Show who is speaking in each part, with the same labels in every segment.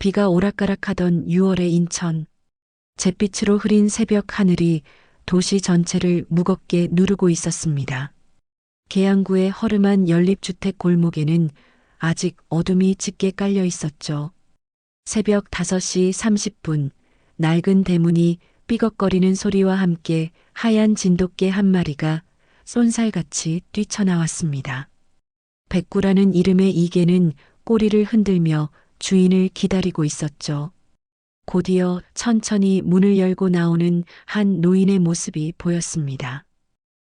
Speaker 1: 비가 오락가락하던 6월의 인천. 잿빛으로 흐린 새벽 하늘이 도시 전체를 무겁게 누르고 있었습니다. 계양구의 허름한 연립주택 골목에는 아직 어둠이 짙게 깔려 있었죠. 새벽 5시 30분, 낡은 대문이 삐걱거리는 소리와 함께 하얀 진돗개 한 마리가 쏜살같이 뛰쳐나왔습니다. 백구라는 이름의 이 개는 꼬리를 흔들며 주인을 기다리고 있었죠. 곧이어 천천히 문을 열고 나오는 한 노인의 모습이 보였습니다.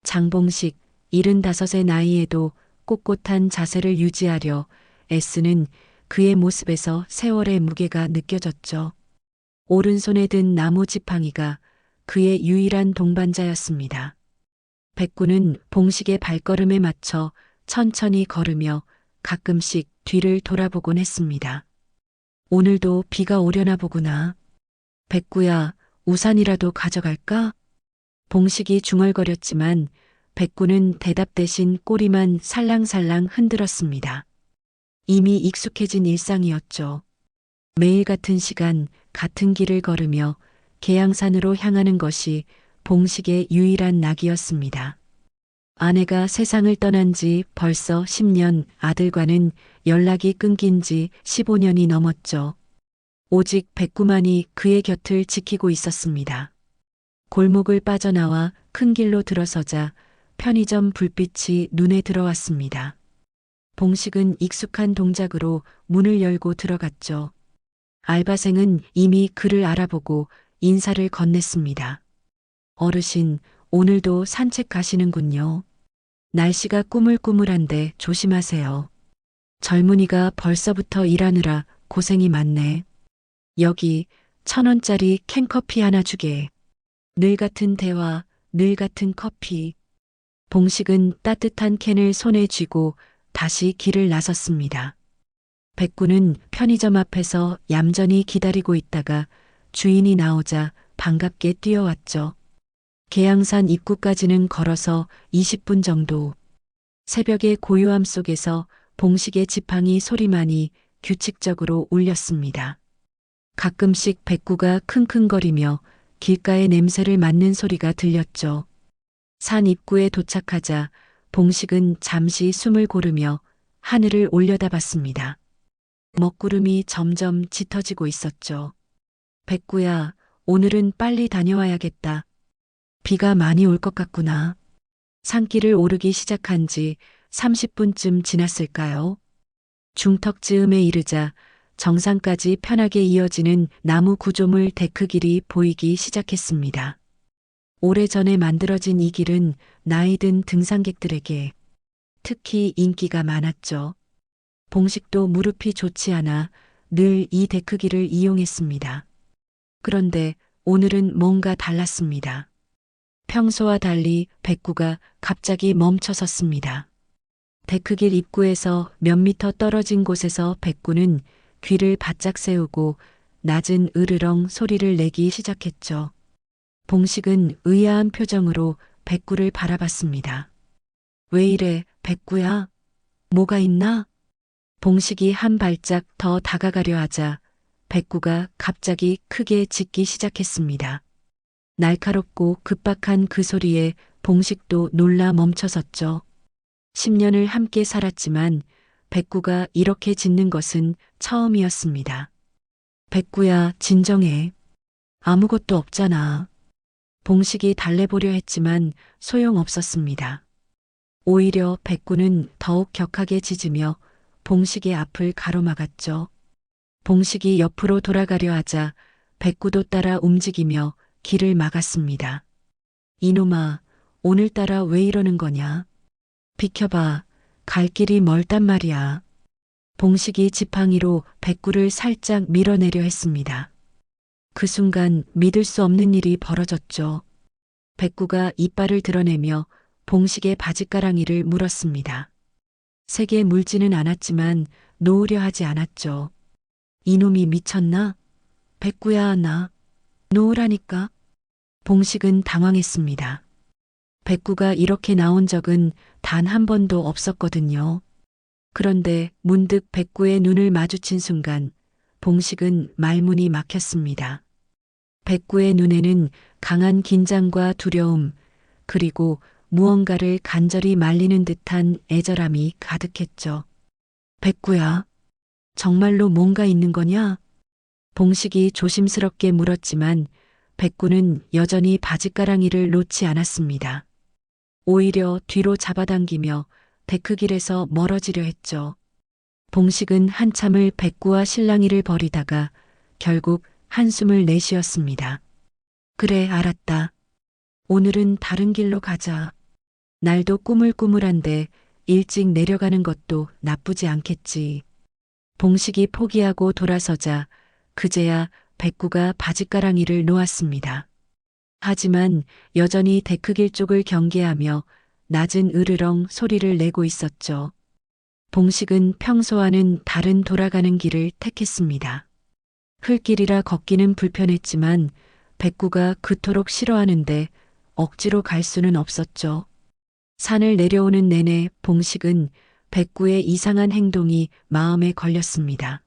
Speaker 1: 장봉식, 75의 나이에도 꼿꼿한 자세를 유지하려 애쓰는 그의 모습에서 세월의 무게가 느껴졌죠. 오른손에 든 나무 지팡이가 그의 유일한 동반자였습니다. 백구는 봉식의 발걸음에 맞춰 천천히 걸으며 가끔씩 뒤를 돌아보곤 했습니다. 오늘도 비가 오려나 보구나. 백구야, 우산이라도 가져갈까? 봉식이 중얼거렸지만 백구는 대답 대신 꼬리만 살랑살랑 흔들었습니다. 이미 익숙해진 일상이었죠. 매일 같은 시간, 같은 길을 걸으며 계양산으로 향하는 것이 봉식의 유일한 낙이었습니다. 아내가 세상을 떠난 지 벌써 10년, 아들과는 연락이 끊긴 지 15년이 넘었죠. 오직 백구만이 그의 곁을 지키고 있었습니다. 골목을 빠져나와 큰 길로 들어서자 편의점 불빛이 눈에 들어왔습니다. 봉식은 익숙한 동작으로 문을 열고 들어갔죠. 알바생은 이미 그를 알아보고 인사를 건넸습니다. 어르신, 오늘도 산책 가시는군요. 날씨가 꾸물꾸물한데 조심하세요. 젊은이가 벌써부터 일하느라 고생이 많네. 여기 1,000원짜리 캔커피 하나 주게. 늘 같은 대화, 늘 같은 커피. 봉식은 따뜻한 캔을 손에 쥐고 다시 길을 나섰습니다. 백구는 편의점 앞에서 얌전히 기다리고 있다가 주인이 나오자 반갑게 뛰어왔죠. 계양산 입구까지는 걸어서 20분 정도. 새벽의 고요함 속에서 봉식의 지팡이 소리만이 규칙적으로 울렸습니다. 가끔씩 백구가 킁킁거리며 길가의 냄새를 맡는 소리가 들렸죠. 산 입구에 도착하자 봉식은 잠시 숨을 고르며 하늘을 올려다봤습니다. 먹구름이 점점 짙어지고 있었죠. 백구야, 오늘은 빨리 다녀와야겠다. 비가 많이 올 것 같구나. 산길을 오르기 시작한 지 30분쯤 지났을까요? 중턱즈음에 이르자 정상까지 편하게 이어지는 나무 구조물 데크길이 보이기 시작했습니다. 오래전에 만들어진 이 길은 나이 든 등산객들에게 특히 인기가 많았죠. 봉식도 무릎이 좋지 않아 늘 이 데크길을 이용했습니다. 그런데 오늘은 뭔가 달랐습니다. 평소와 달리 백구가 갑자기 멈춰섰습니다. 데크길 입구에서 몇 미터 떨어진 곳에서 백구는 귀를 바짝 세우고 낮은 으르렁 소리를 내기 시작했죠. 봉식은 의아한 표정으로 백구를 바라봤습니다. 왜 이래, 백구야? 뭐가 있나? 봉식이 한 발짝 더 다가가려 하자 백구가 갑자기 크게 짖기 시작했습니다. 날카롭고 급박한 그 소리에 봉식도 놀라 멈춰섰죠. 10년을 함께 살았지만 백구가 이렇게 짖는 것은 처음이었습니다. 백구야, 진정해. 아무것도 없잖아. 봉식이 달래보려 했지만 소용없었습니다. 오히려 백구는 더욱 격하게 짖으며 봉식의 앞을 가로막았죠. 봉식이 옆으로 돌아가려 하자 백구도 따라 움직이며 길을 막았습니다. 이놈아, 오늘따라 왜 이러는 거냐? 비켜봐, 갈 길이 멀단 말이야. 봉식이 지팡이로 백구를 살짝 밀어내려 했습니다. 그 순간 믿을 수 없는 일이 벌어졌죠. 백구가 이빨을 드러내며 봉식의 바짓가랑이를 물었습니다. 세게 물지는 않았지만 놓으려 하지 않았죠. 이놈이 미쳤나? 백구야, 나 놓으라니까. 봉식은 당황했습니다. 백구가 이렇게 나온 적은 단 한 번도 없었거든요. 그런데 문득 백구의 눈을 마주친 순간 봉식은 말문이 막혔습니다. 백구의 눈에는 강한 긴장과 두려움, 그리고 무언가를 간절히 말리는 듯한 애절함이 가득했죠. 백구야, 정말로 뭔가 있는 거냐? 봉식이 조심스럽게 물었지만 백구는 여전히 바짓가랑이를 놓지 않았습니다. 오히려 뒤로 잡아당기며 데크길에서 멀어지려 했죠. 봉식은 한참을 백구와 실랑이를 벌이다가 결국 한숨을 내쉬었습니다. 그래, 알았다. 오늘은 다른 길로 가자. 날도 꾸물꾸물한데 일찍 내려가는 것도 나쁘지 않겠지. 봉식이 포기하고 돌아서자 그제야 백구가 바짓가랑이를 놓았습니다. 하지만 여전히 데크길 쪽을 경계하며 낮은 으르렁 소리를 내고 있었죠. 봉식은 평소와는 다른 돌아가는 길을 택했습니다. 흙길이라 걷기는 불편했지만 백구가 그토록 싫어하는데 억지로 갈 수는 없었죠. 산을 내려오는 내내 봉식은 백구의 이상한 행동이 마음에 걸렸습니다.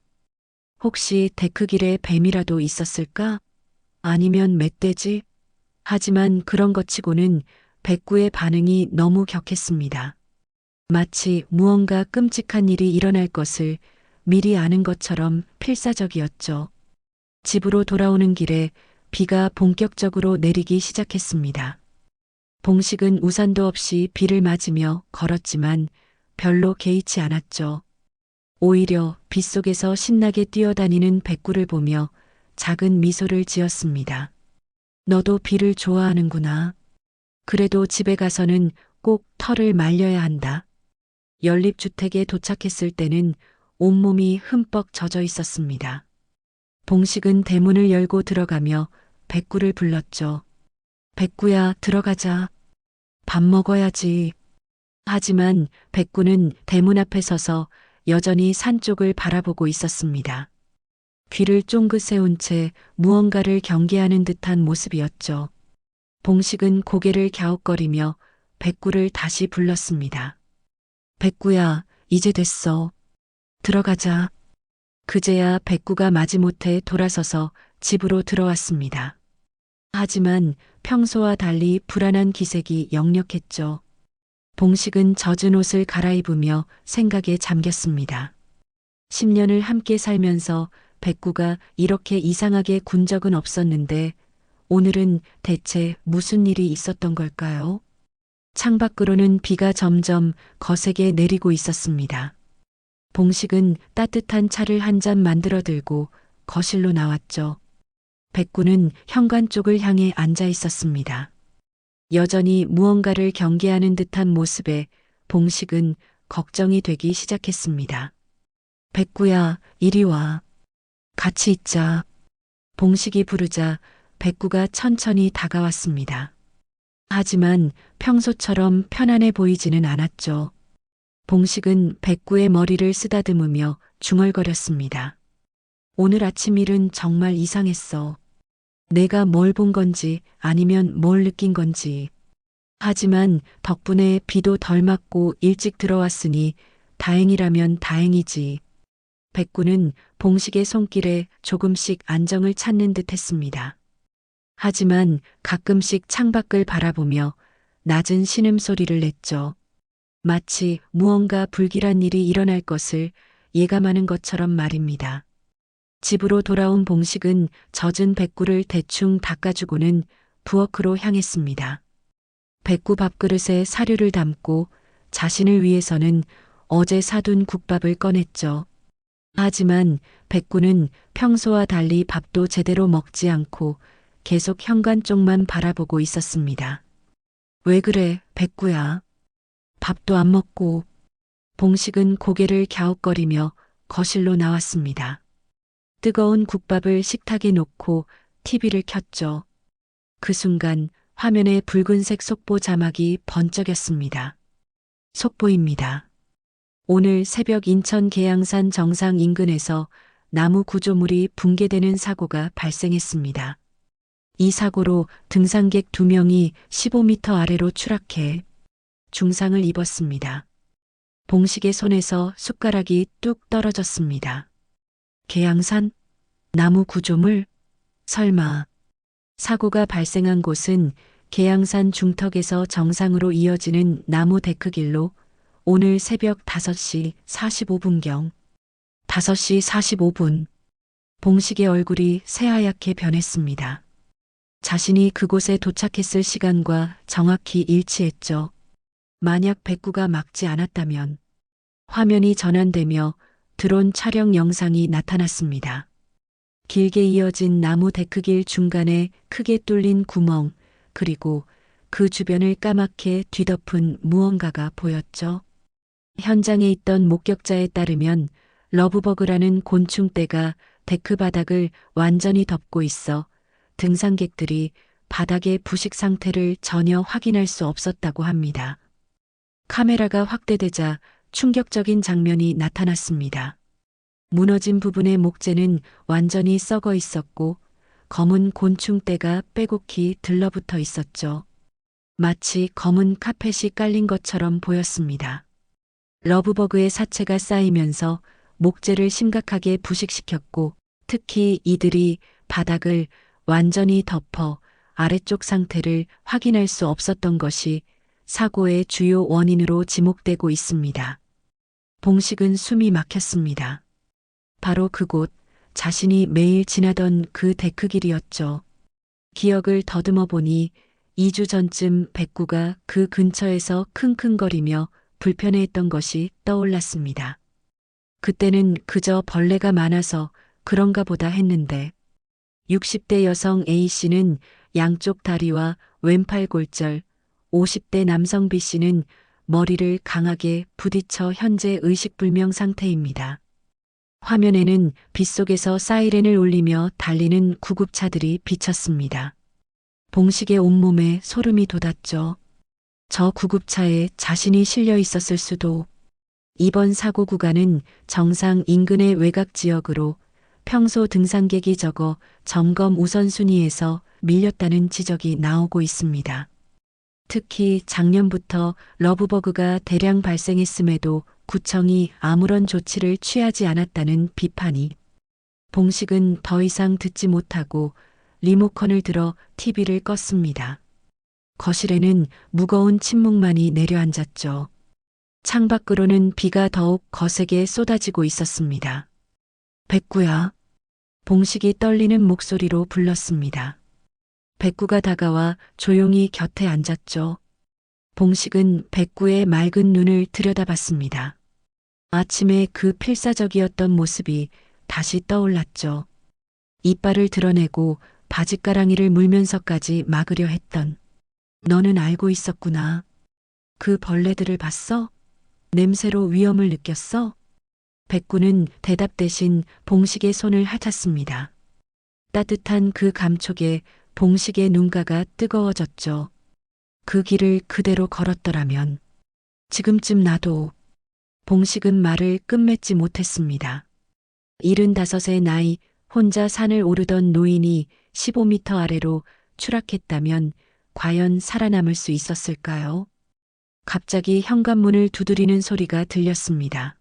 Speaker 1: 혹시 데크길에 뱀이라도 있었을까? 아니면 멧돼지? 하지만 그런 것 치고는 백구의 반응이 너무 격했습니다. 마치 무언가 끔찍한 일이 일어날 것을 미리 아는 것처럼 필사적이었죠. 집으로 돌아오는 길에 비가 본격적으로 내리기 시작했습니다. 봉식은 우산도 없이 비를 맞으며 걸었지만 별로 개의치 않았죠. 오히려 빗속에서 신나게 뛰어다니는 백구를 보며 작은 미소를 지었습니다. 너도 비를 좋아하는구나. 그래도 집에 가서는 꼭 털을 말려야 한다. 연립주택에 도착했을 때는 온몸이 흠뻑 젖어 있었습니다. 봉식은 대문을 열고 들어가며 백구를 불렀죠. 백구야, 들어가자. 밥 먹어야지. 하지만 백구는 대문 앞에 서서 여전히 산 쪽을 바라보고 있었습니다. 귀를 쫑긋 세운 채 무언가를 경계하는 듯한 모습이었죠. 봉식은 고개를 갸웃거리며 백구를 다시 불렀습니다. 백구야, 이제 됐어. 들어가자. 그제야 백구가 마지못해 돌아서서 집으로 들어왔습니다. 하지만 평소와 달리 불안한 기색이 역력했죠. 봉식은 젖은 옷을 갈아입으며 생각에 잠겼습니다. 10년을 함께 살면서 백구가 이렇게 이상하게 군 적은 없었는데 오늘은 대체 무슨 일이 있었던 걸까요? 창밖으로는 비가 점점 거세게 내리고 있었습니다. 봉식은 따뜻한 차를 한 잔 만들어 들고 거실로 나왔죠. 백구는 현관 쪽을 향해 앉아 있었습니다. 여전히 무언가를 경계하는 듯한 모습에 봉식은 걱정이 되기 시작했습니다. 백구야, 이리 와. 같이 있자. 봉식이 부르자 백구가 천천히 다가왔습니다. 하지만 평소처럼 편안해 보이지는 않았죠. 봉식은 백구의 머리를 쓰다듬으며 중얼거렸습니다. 오늘 아침 일은 정말 이상했어. 내가 뭘 본 건지 아니면 뭘 느낀 건지. 하지만 덕분에 비도 덜 맞고 일찍 들어왔으니 다행이라면 다행이지. 백구는 봉식의 손길에 조금씩 안정을 찾는 듯 했습니다. 하지만 가끔씩 창밖을 바라보며 낮은 신음소리를 냈죠. 마치 무언가 불길한 일이 일어날 것을 예감하는 것처럼 말입니다. 집으로 돌아온 봉식은 젖은 백구를 대충 닦아주고는 부엌으로 향했습니다. 백구 밥그릇에 사료를 담고 자신을 위해서는 어제 사둔 국밥을 꺼냈죠. 하지만 백구는 평소와 달리 밥도 제대로 먹지 않고 계속 현관 쪽만 바라보고 있었습니다. 왜 그래, 백구야? 밥도 안 먹고. 봉식은 고개를 갸웃거리며 거실로 나왔습니다. 뜨거운 국밥을 식탁에 놓고 TV를 켰죠. 그 순간 화면에 붉은색 속보 자막이 번쩍였습니다. 속보입니다. 오늘 새벽 인천 계양산 정상 인근에서 나무 구조물이 붕괴되는 사고가 발생했습니다. 이 사고로 등산객 2명이 15m 아래로 추락해 중상을 입었습니다. 봉식의 손에서 숟가락이 뚝 떨어졌습니다. 계양산? 나무 구조물? 설마. 사고가 발생한 곳은 계양산 중턱에서 정상으로 이어지는 나무 데크길로 오늘 새벽 5시 45분경. 5시 45분. 봉식의 얼굴이 새하얗게 변했습니다. 자신이 그곳에 도착했을 시간과 정확히 일치했죠. 만약 백구가 막지 않았다면 화면이 전환되며 드론 촬영 영상이 나타났습니다. 길게 이어진 나무 데크길 중간에 크게 뚫린 구멍, 그리고 그 주변을 까맣게 뒤덮은 무언가가 보였죠. 현장에 있던 목격자에 따르면 러브버그라는 곤충떼가 데크 바닥을 완전히 덮고 있어 등산객들이 바닥의 부식 상태를 전혀 확인할 수 없었다고 합니다. 카메라가 확대되자 충격적인 장면이 나타났습니다. 무너진 부분의 목재는 완전히 썩어 있었고 검은 곤충떼가 빼곡히 들러붙어 있었죠. 마치 검은 카펫이 깔린 것처럼 보였습니다. 러브버그의 사체가 쌓이면서 목재를 심각하게 부식시켰고 특히 이들이 바닥을 완전히 덮어 아래쪽 상태를 확인할 수 없었던 것이 사고의 주요 원인으로 지목되고 있습니다. 봉식은 숨이 막혔습니다. 바로 그곳, 자신이 매일 지나던 그 데크길이었죠. 기억을 더듬어 보니 2주 전쯤 백구가 그 근처에서 킁킁거리며 불편해했던 것이 떠올랐습니다. 그때는 그저 벌레가 많아서 그런가 보다 했는데 60대 여성 A씨는 양쪽 다리와 왼팔 골절, 50대 남성 B씨는 머리를 강하게 부딪혀 현재 의식불명 상태입니다. 화면에는 빗속에서 사이렌을 울리며 달리는 구급차들이 비쳤습니다. 봉식의 온몸에 소름이 돋았죠. 저 구급차에 자신이 실려 있었을 수도. 이번 사고 구간은 정상 인근의 외곽 지역으로 평소 등산객이 적어 점검 우선순위에서 밀렸다는 지적이 나오고 있습니다. 특히 작년부터 러브버그가 대량 발생했음에도 구청이 아무런 조치를 취하지 않았다는 비판이. 봉식은 더 이상 듣지 못하고 리모컨을 들어 TV를 껐습니다. 거실에는 무거운 침묵만이 내려앉았죠. 창밖으로는 비가 더욱 거세게 쏟아지고 있었습니다. 백구야. 봉식이 떨리는 목소리로 불렀습니다. 백구가 다가와 조용히 곁에 앉았죠. 봉식은 백구의 맑은 눈을 들여다봤습니다. 아침에 그 필사적이었던 모습이 다시 떠올랐죠. 이빨을 드러내고 바짓가랑이를 물면서까지 막으려 했던. 너는 알고 있었구나. 그 벌레들을 봤어? 냄새로 위험을 느꼈어? 백구는 대답 대신 봉식의 손을 핥았습니다. 따뜻한 그 감촉에 봉식의 눈가가 뜨거워졌죠. 그 길을 그대로 걸었더라면 지금쯤 나도. 봉식은 말을 끝맺지 못했습니다. 75의 나이 혼자 산을 오르던 노인이 15m 아래로 추락했다면 과연 살아남을 수 있었을까요? 갑자기 현관문을 두드리는 소리가 들렸습니다.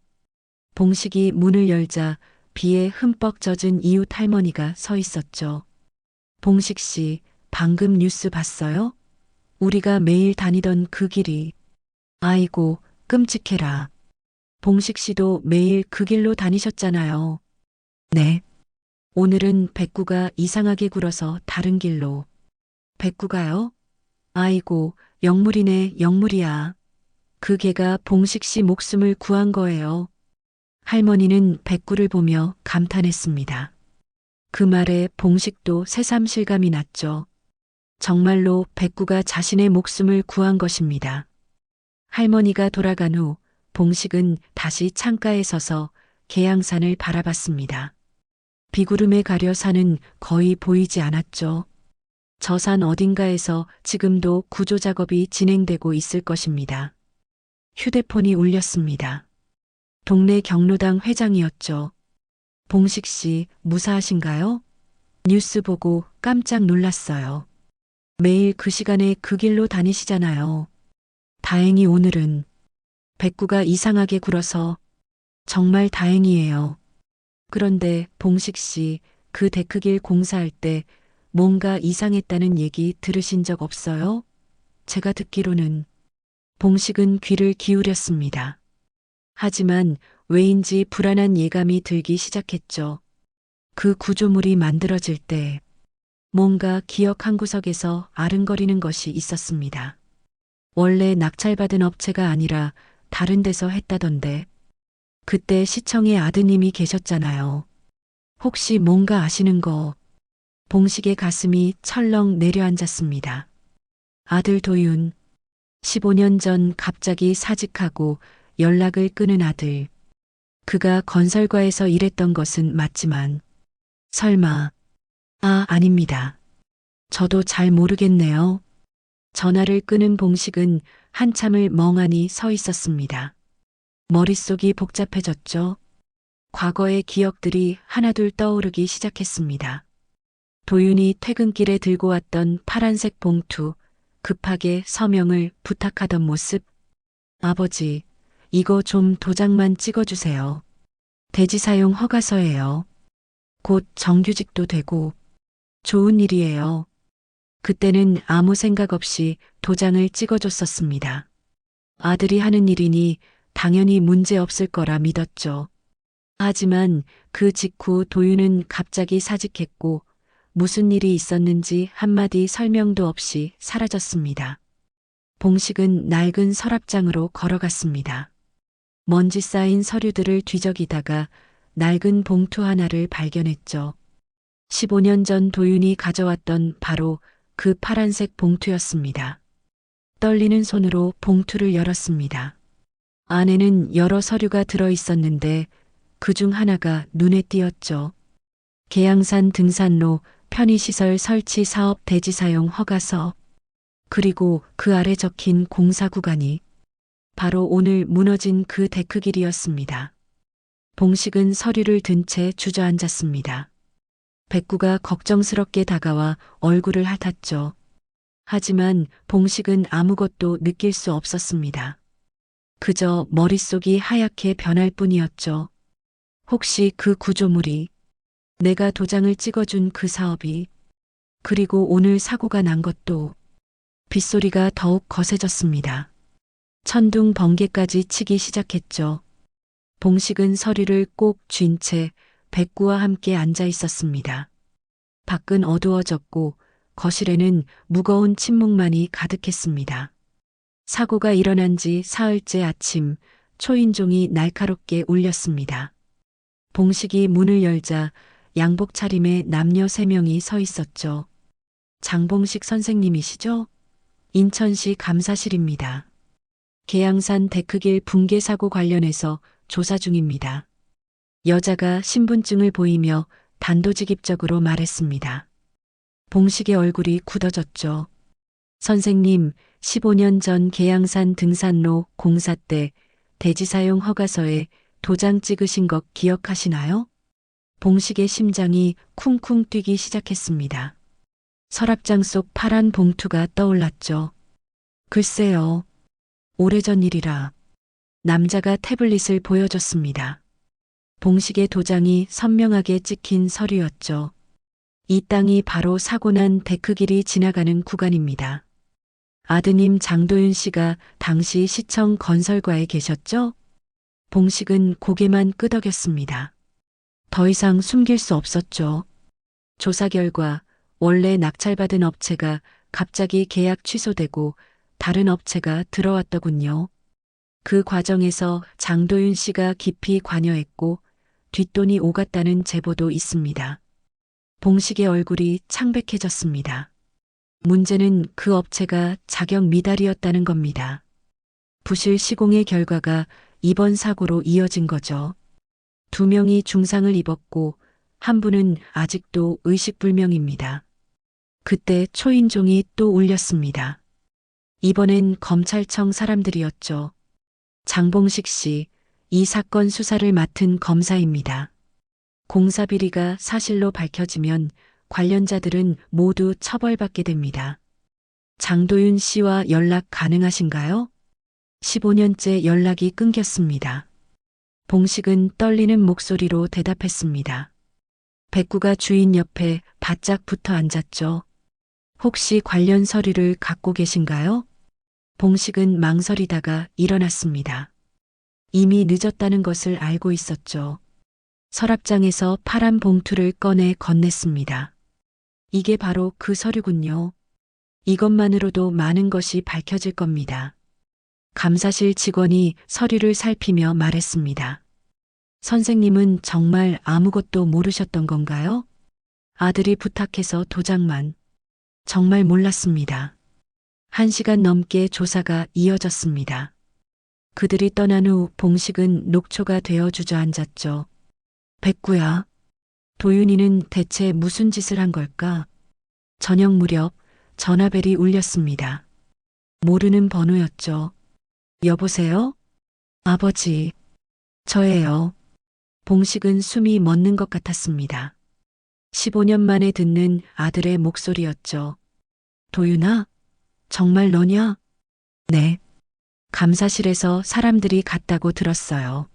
Speaker 1: 봉식이 문을 열자 비에 흠뻑 젖은 이웃 할머니가 서 있었죠. 봉식 씨, 방금 뉴스 봤어요? 우리가 매일 다니던 그 길이. 아이고, 끔찍해라. 봉식 씨도 매일 그 길로 다니셨잖아요. 네. 오늘은 백구가 이상하게 굴어서 다른 길로. 백구가요? 아이고, 영물이네, 영물이야. 그 개가 봉식 씨 목숨을 구한 거예요. 할머니는 백구를 보며 감탄했습니다. 그 말에 봉식도 새삼 실감이 났죠. 정말로 백구가 자신의 목숨을 구한 것입니다. 할머니가 돌아간 후 봉식은 다시 창가에 서서 계양산을 바라봤습니다. 비구름에 가려 산은 거의 보이지 않았죠. 저 산 어딘가에서 지금도 구조 작업이 진행되고 있을 것입니다. 휴대폰이 울렸습니다. 동네 경로당 회장이었죠. 봉식 씨, 무사하신가요? 뉴스 보고 깜짝 놀랐어요. 매일 그 시간에 그 길로 다니시잖아요. 다행히 오늘은. 백구가 이상하게 굴어서. 정말 다행이에요. 그런데 봉식 씨, 그 데크길 공사할 때 뭔가 이상했다는 얘기 들으신 적 없어요? 제가 듣기로는. 봉식은 귀를 기울였습니다. 하지만 왜인지 불안한 예감이 들기 시작했죠. 그 구조물이 만들어질 때 뭔가 기억 한 구석에서 아른거리는 것이 있었습니다. 원래 낙찰받은 업체가 아니라 다른 데서 했다던데. 그때 시청에 아드님이 계셨잖아요. 혹시 뭔가 아시는 거? 봉식의 가슴이 철렁 내려앉았습니다. 아들 도윤, 15년 전 갑자기 사직하고 연락을 끊은 아들. 그가 건설과에서 일했던 것은 맞지만 설마. 아닙니다. 저도 잘 모르겠네요. 전화를 끊은 봉식은 한참을 멍하니 서 있었습니다. 머릿속이 복잡해졌죠. 과거의 기억들이 하나둘 떠오르기 시작했습니다. 도윤이 퇴근길에 들고 왔던 파란색 봉투, 급하게 서명을 부탁하던 모습. 아버지, 이거 좀 도장만 찍어주세요. 대지 사용 허가서예요. 곧 정규직도 되고 좋은 일이에요. 그때는 아무 생각 없이 도장을 찍어줬었습니다. 아들이 하는 일이니 당연히 문제 없을 거라 믿었죠. 하지만 그 직후 도윤은 갑자기 사직했고 무슨 일이 있었는지 한마디 설명도 없이 사라졌습니다. 봉식은 낡은 서랍장으로 걸어갔습니다. 먼지 쌓인 서류들을 뒤적이다가 낡은 봉투 하나를 발견했죠. 15년 전 도윤이 가져왔던 바로 그 파란색 봉투였습니다. 떨리는 손으로 봉투를 열었습니다. 안에는 여러 서류가 들어 있었는데 그중 하나가 눈에 띄었죠. 계양산 등산로 편의시설 설치 사업 대지 사용 허가서. 그리고 그 아래 적힌 공사 구간이 바로 오늘 무너진 그 데크길이었습니다. 봉식은 서류를 든 채 주저앉았습니다. 백구가 걱정스럽게 다가와 얼굴을 핥았죠. 하지만 봉식은 아무것도 느낄 수 없었습니다. 그저 머릿속이 하얗게 변할 뿐이었죠. 혹시 그 구조물이, 내가 도장을 찍어준 그 사업이, 그리고 오늘 사고가 난 것도. 빗소리가 더욱 거세졌습니다. 천둥 번개까지 치기 시작했죠. 봉식은 서류를 꼭 쥔 채 백구와 함께 앉아 있었습니다. 밖은 어두워졌고 거실에는 무거운 침묵만이 가득했습니다. 사고가 일어난 지 사흘째 아침, 초인종이 날카롭게 울렸습니다. 봉식이 문을 열자 양복 차림의 남녀 3명이 서 있었죠. 장봉식 선생님이시죠? 인천시 감사실입니다. 계양산 데크길 붕괴 사고 관련해서 조사 중입니다. 여자가 신분증을 보이며 단도직입적으로 말했습니다. 봉식의 얼굴이 굳어졌죠. 선생님, 15년 전 계양산 등산로 공사 때 대지 사용 허가서에 도장 찍으신 것 기억하시나요? 봉식의 심장이 쿵쿵 뛰기 시작했습니다. 서랍장 속 파란 봉투가 떠올랐죠. 글쎄요. 오래전 일이라. 남자가 태블릿을 보여줬습니다. 봉식의 도장이 선명하게 찍힌 서류였죠. 이 땅이 바로 사고 난 데크길이 지나가는 구간입니다. 아드님 장도윤 씨가 당시 시청 건설과에 계셨죠? 봉식은 고개만 끄덕였습니다. 더 이상 숨길 수 없었죠. 조사 결과 원래 낙찰받은 업체가 갑자기 계약 취소되고 다른 업체가 들어왔더군요. 그 과정에서 장도윤 씨가 깊이 관여했고 뒷돈이 오갔다는 제보도 있습니다. 봉식의 얼굴이 창백해졌습니다. 문제는 그 업체가 자격 미달이었다는 겁니다. 부실 시공의 결과가 이번 사고로 이어진 거죠. 2명이 중상을 입었고 한 분은 아직도 의식불명입니다. 그때 초인종이 또 울렸습니다. 이번엔 검찰청 사람들이었죠. 장봉식 씨, 이 사건 수사를 맡은 검사입니다. 공사 비리가 사실로 밝혀지면 관련자들은 모두 처벌받게 됩니다. 장도윤 씨와 연락 가능하신가요? 15년째 연락이 끊겼습니다. 봉식은 떨리는 목소리로 대답했습니다. 백구가 주인 옆에 바짝 붙어 앉았죠. 혹시 관련 서류를 갖고 계신가요? 봉식은 망설이다가 일어났습니다. 이미 늦었다는 것을 알고 있었죠. 서랍장에서 파란 봉투를 꺼내 건넸습니다. 이게 바로 그 서류군요. 이것만으로도 많은 것이 밝혀질 겁니다. 감사실 직원이 서류를 살피며 말했습니다. 선생님은 정말 아무것도 모르셨던 건가요? 아들이 부탁해서 도장만. 정말 몰랐습니다. 1시간 넘게 조사가 이어졌습니다. 그들이 떠난 후 봉식은 녹초가 되어 주저앉았죠. 백구야, 도윤이는 대체 무슨 짓을 한 걸까? 저녁 무렵 전화벨이 울렸습니다. 모르는 번호였죠. 여보세요? 아버지, 저예요. 봉식은 숨이 멎는 것 같았습니다. 15년 만에 듣는 아들의 목소리였죠. 도윤아, 정말 너냐? 네. 감사실에서 사람들이 갔다고 들었어요.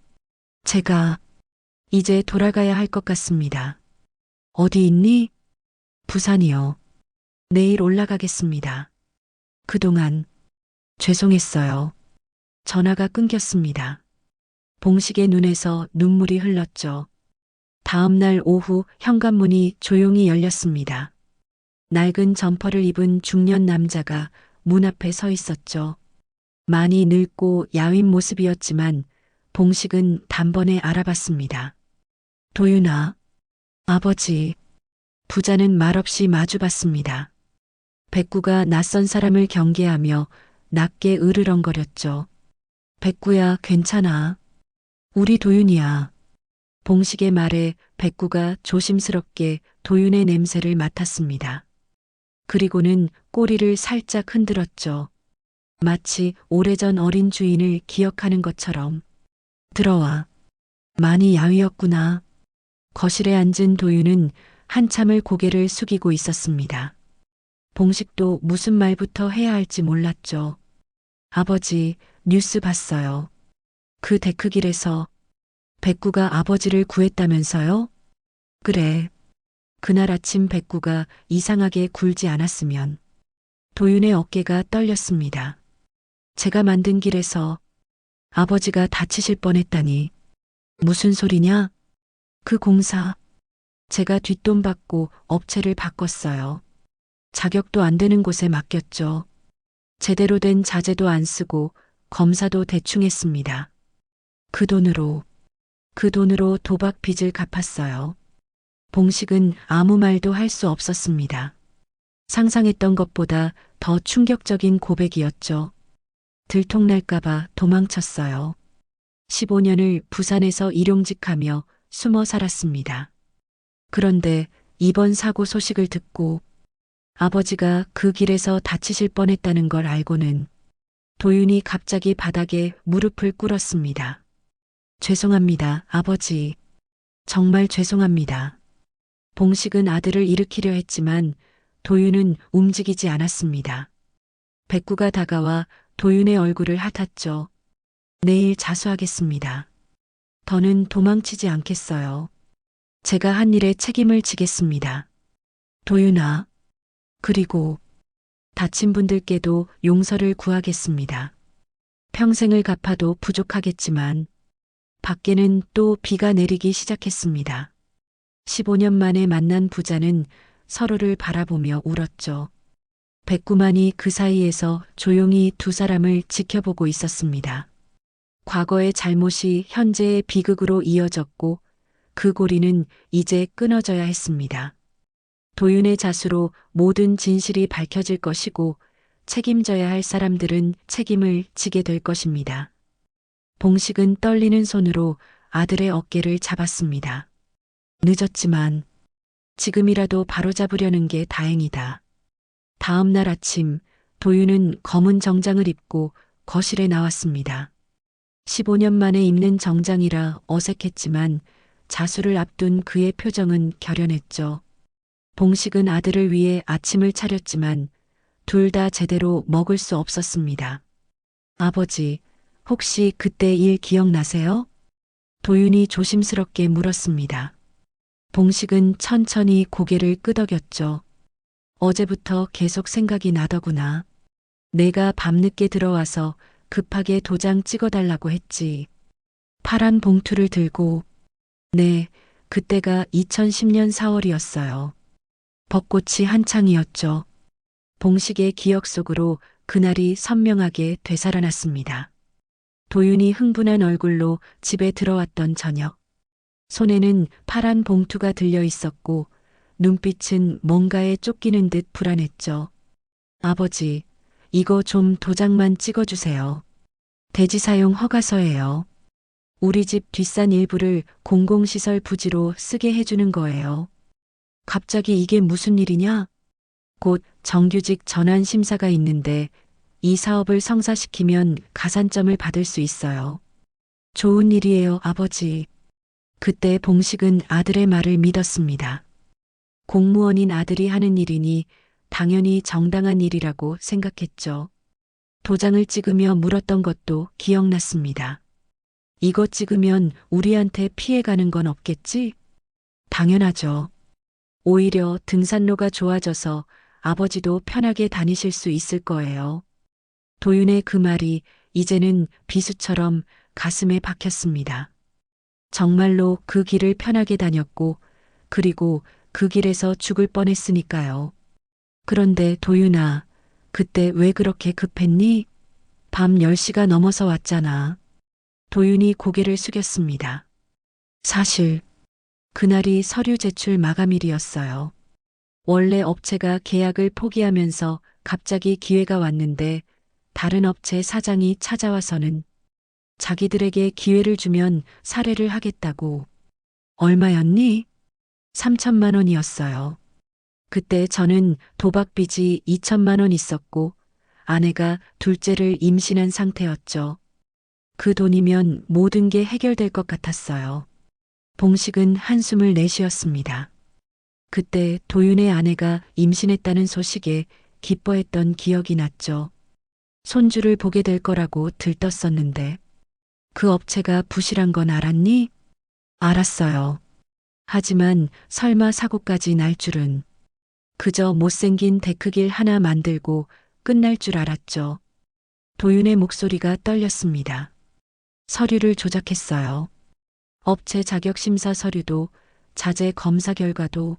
Speaker 1: 제가 이제 돌아가야 할 것 같습니다. 어디 있니? 부산이요. 내일 올라가겠습니다. 그동안 죄송했어요. 전화가 끊겼습니다. 봉식의 눈에서 눈물이 흘렀죠. 다음 날 오후 현관문이 조용히 열렸습니다. 낡은 점퍼를 입은 중년 남자가 문 앞에 서 있었죠. 많이 늙고 야윈 모습이었지만 봉식은 단번에 알아봤습니다. 도윤아, 아버지. 부자는 말없이 마주봤습니다. 백구가 낯선 사람을 경계하며 낮게 으르렁거렸죠. 백구야, 괜찮아. 우리 도윤이야. 봉식의 말에 백구가 조심스럽게 도윤의 냄새를 맡았습니다. 그리고는 꼬리를 살짝 흔들었죠. 마치 오래전 어린 주인을 기억하는 것처럼. 들어와. 많이 야위었구나. 거실에 앉은 도윤은 한참을 고개를 숙이고 있었습니다. 봉식도 무슨 말부터 해야 할지 몰랐죠. 아버지, 뉴스 봤어요. 그 데크길에서 백구가 아버지를 구했다면서요? 그래. 그날 아침 백구가 이상하게 굴지 않았으면. 도윤의 어깨가 떨렸습니다. 제가 만든 길에서 아버지가 다치실 뻔했다니. 무슨 소리냐? 그 공사. 제가 뒷돈 받고 업체를 바꿨어요. 자격도 안 되는 곳에 맡겼죠. 제대로 된 자재도 안 쓰고 검사도 대충 했습니다. 그 돈으로 도박 빚을 갚았어요. 봉식은 아무 말도 할 수 없었습니다. 상상했던 것보다 더 충격적인 고백이었죠. 들통날까봐 도망쳤어요. 15년을 부산에서 일용직하며 숨어 살았습니다. 그런데 이번 사고 소식을 듣고 아버지가 그 길에서 다치실 뻔했다는 걸 알고는 도윤이 갑자기 바닥에 무릎을 꿇었습니다. 죄송합니다, 아버지. 정말 죄송합니다. 봉식은 아들을 일으키려 했지만 도윤은 움직이지 않았습니다. 백구가 다가와 도윤의 얼굴을 핥았죠. 내일 자수하겠습니다. 더는 도망치지 않겠어요. 제가 한 일에 책임을 지겠습니다. 도윤아. 그리고 다친 분들께도 용서를 구하겠습니다. 평생을 갚아도 부족하겠지만 밖에는 또 비가 내리기 시작했습니다. 15년 만에 만난 부자는 서로를 바라보며 울었죠. 백구만이 그 사이에서 조용히 두 사람을 지켜보고 있었습니다. 과거의 잘못이 현재의 비극으로 이어졌고 그 고리는 이제 끊어져야 했습니다. 도윤의 자수로 모든 진실이 밝혀질 것이고 책임져야 할 사람들은 책임을 지게 될 것입니다. 봉식은 떨리는 손으로 아들의 어깨를 잡았습니다. 늦었지만 지금이라도 바로잡으려는 게 다행이다. 다음 날 아침 도윤은 검은 정장을 입고 거실에 나왔습니다. 15년 만에 입는 정장이라 어색했지만 자수를 앞둔 그의 표정은 결연했죠. 봉식은 아들을 위해 아침을 차렸지만 둘 다 제대로 먹을 수 없었습니다. 아버지, 혹시 그때 일 기억나세요? 도윤이 조심스럽게 물었습니다. 봉식은 천천히 고개를 끄덕였죠. 어제부터 계속 생각이 나더구나. 내가 밤늦게 들어와서 급하게 도장 찍어달라고 했지. 파란 봉투를 들고, 네, 그때가 2010년 4월이었어요. 벚꽃이 한창이었죠. 봉식의 기억 속으로 그날이 선명하게 되살아났습니다. 도윤이 흥분한 얼굴로 집에 들어왔던 저녁. 손에는 파란 봉투가 들려 있었고 눈빛은 뭔가에 쫓기는 듯 불안했죠. 아버지, 이거 좀 도장만 찍어주세요. 대지 사용 허가서예요. 우리 집 뒷산 일부를 공공시설 부지로 쓰게 해주는 거예요. 갑자기 이게 무슨 일이냐? 곧 정규직 전환 심사가 있는데 이 사업을 성사시키면 가산점을 받을 수 있어요. 좋은 일이에요, 아버지. 그때 봉식은 아들의 말을 믿었습니다. 공무원인 아들이 하는 일이니 당연히 정당한 일이라고 생각했죠. 도장을 찍으며 물었던 것도 기억났습니다. 이거 찍으면 우리한테 피해 가는 건 없겠지? 당연하죠. 오히려 등산로가 좋아져서 아버지도 편하게 다니실 수 있을 거예요. 도윤의 그 말이 이제는 비수처럼 가슴에 박혔습니다. 정말로 그 길을 편하게 다녔고, 그리고 그 길에서 죽을 뻔했으니까요. 그런데 도윤아, 그때 왜 그렇게 급했니? 밤 10시가 넘어서 왔잖아. 도윤이 고개를 숙였습니다. 사실, 그날이 서류 제출 마감일이었어요. 원래 업체가 계약을 포기하면서 갑자기 기회가 왔는데 다른 업체 사장이 찾아와서는 자기들에게 기회를 주면 살해를 하겠다고. 얼마였니? 3천만 원이었어요. 그때 저는 도박빚이 2천만 원 있었고 아내가 둘째를 임신한 상태였죠. 그 돈이면 모든 게 해결될 것 같았어요. 봉식은 한숨을 내쉬었습니다. 그때 도윤의 아내가 임신했다는 소식에 기뻐했던 기억이 났죠. 손주를 보게 될 거라고 들떴었는데 그 업체가 부실한 건 알았니? 알았어요. 하지만 설마 사고까지 날 줄은. 그저 못생긴 데크길 하나 만들고 끝날 줄 알았죠. 도윤의 목소리가 떨렸습니다. 서류를 조작했어요. 업체 자격심사 서류도 자재 검사 결과도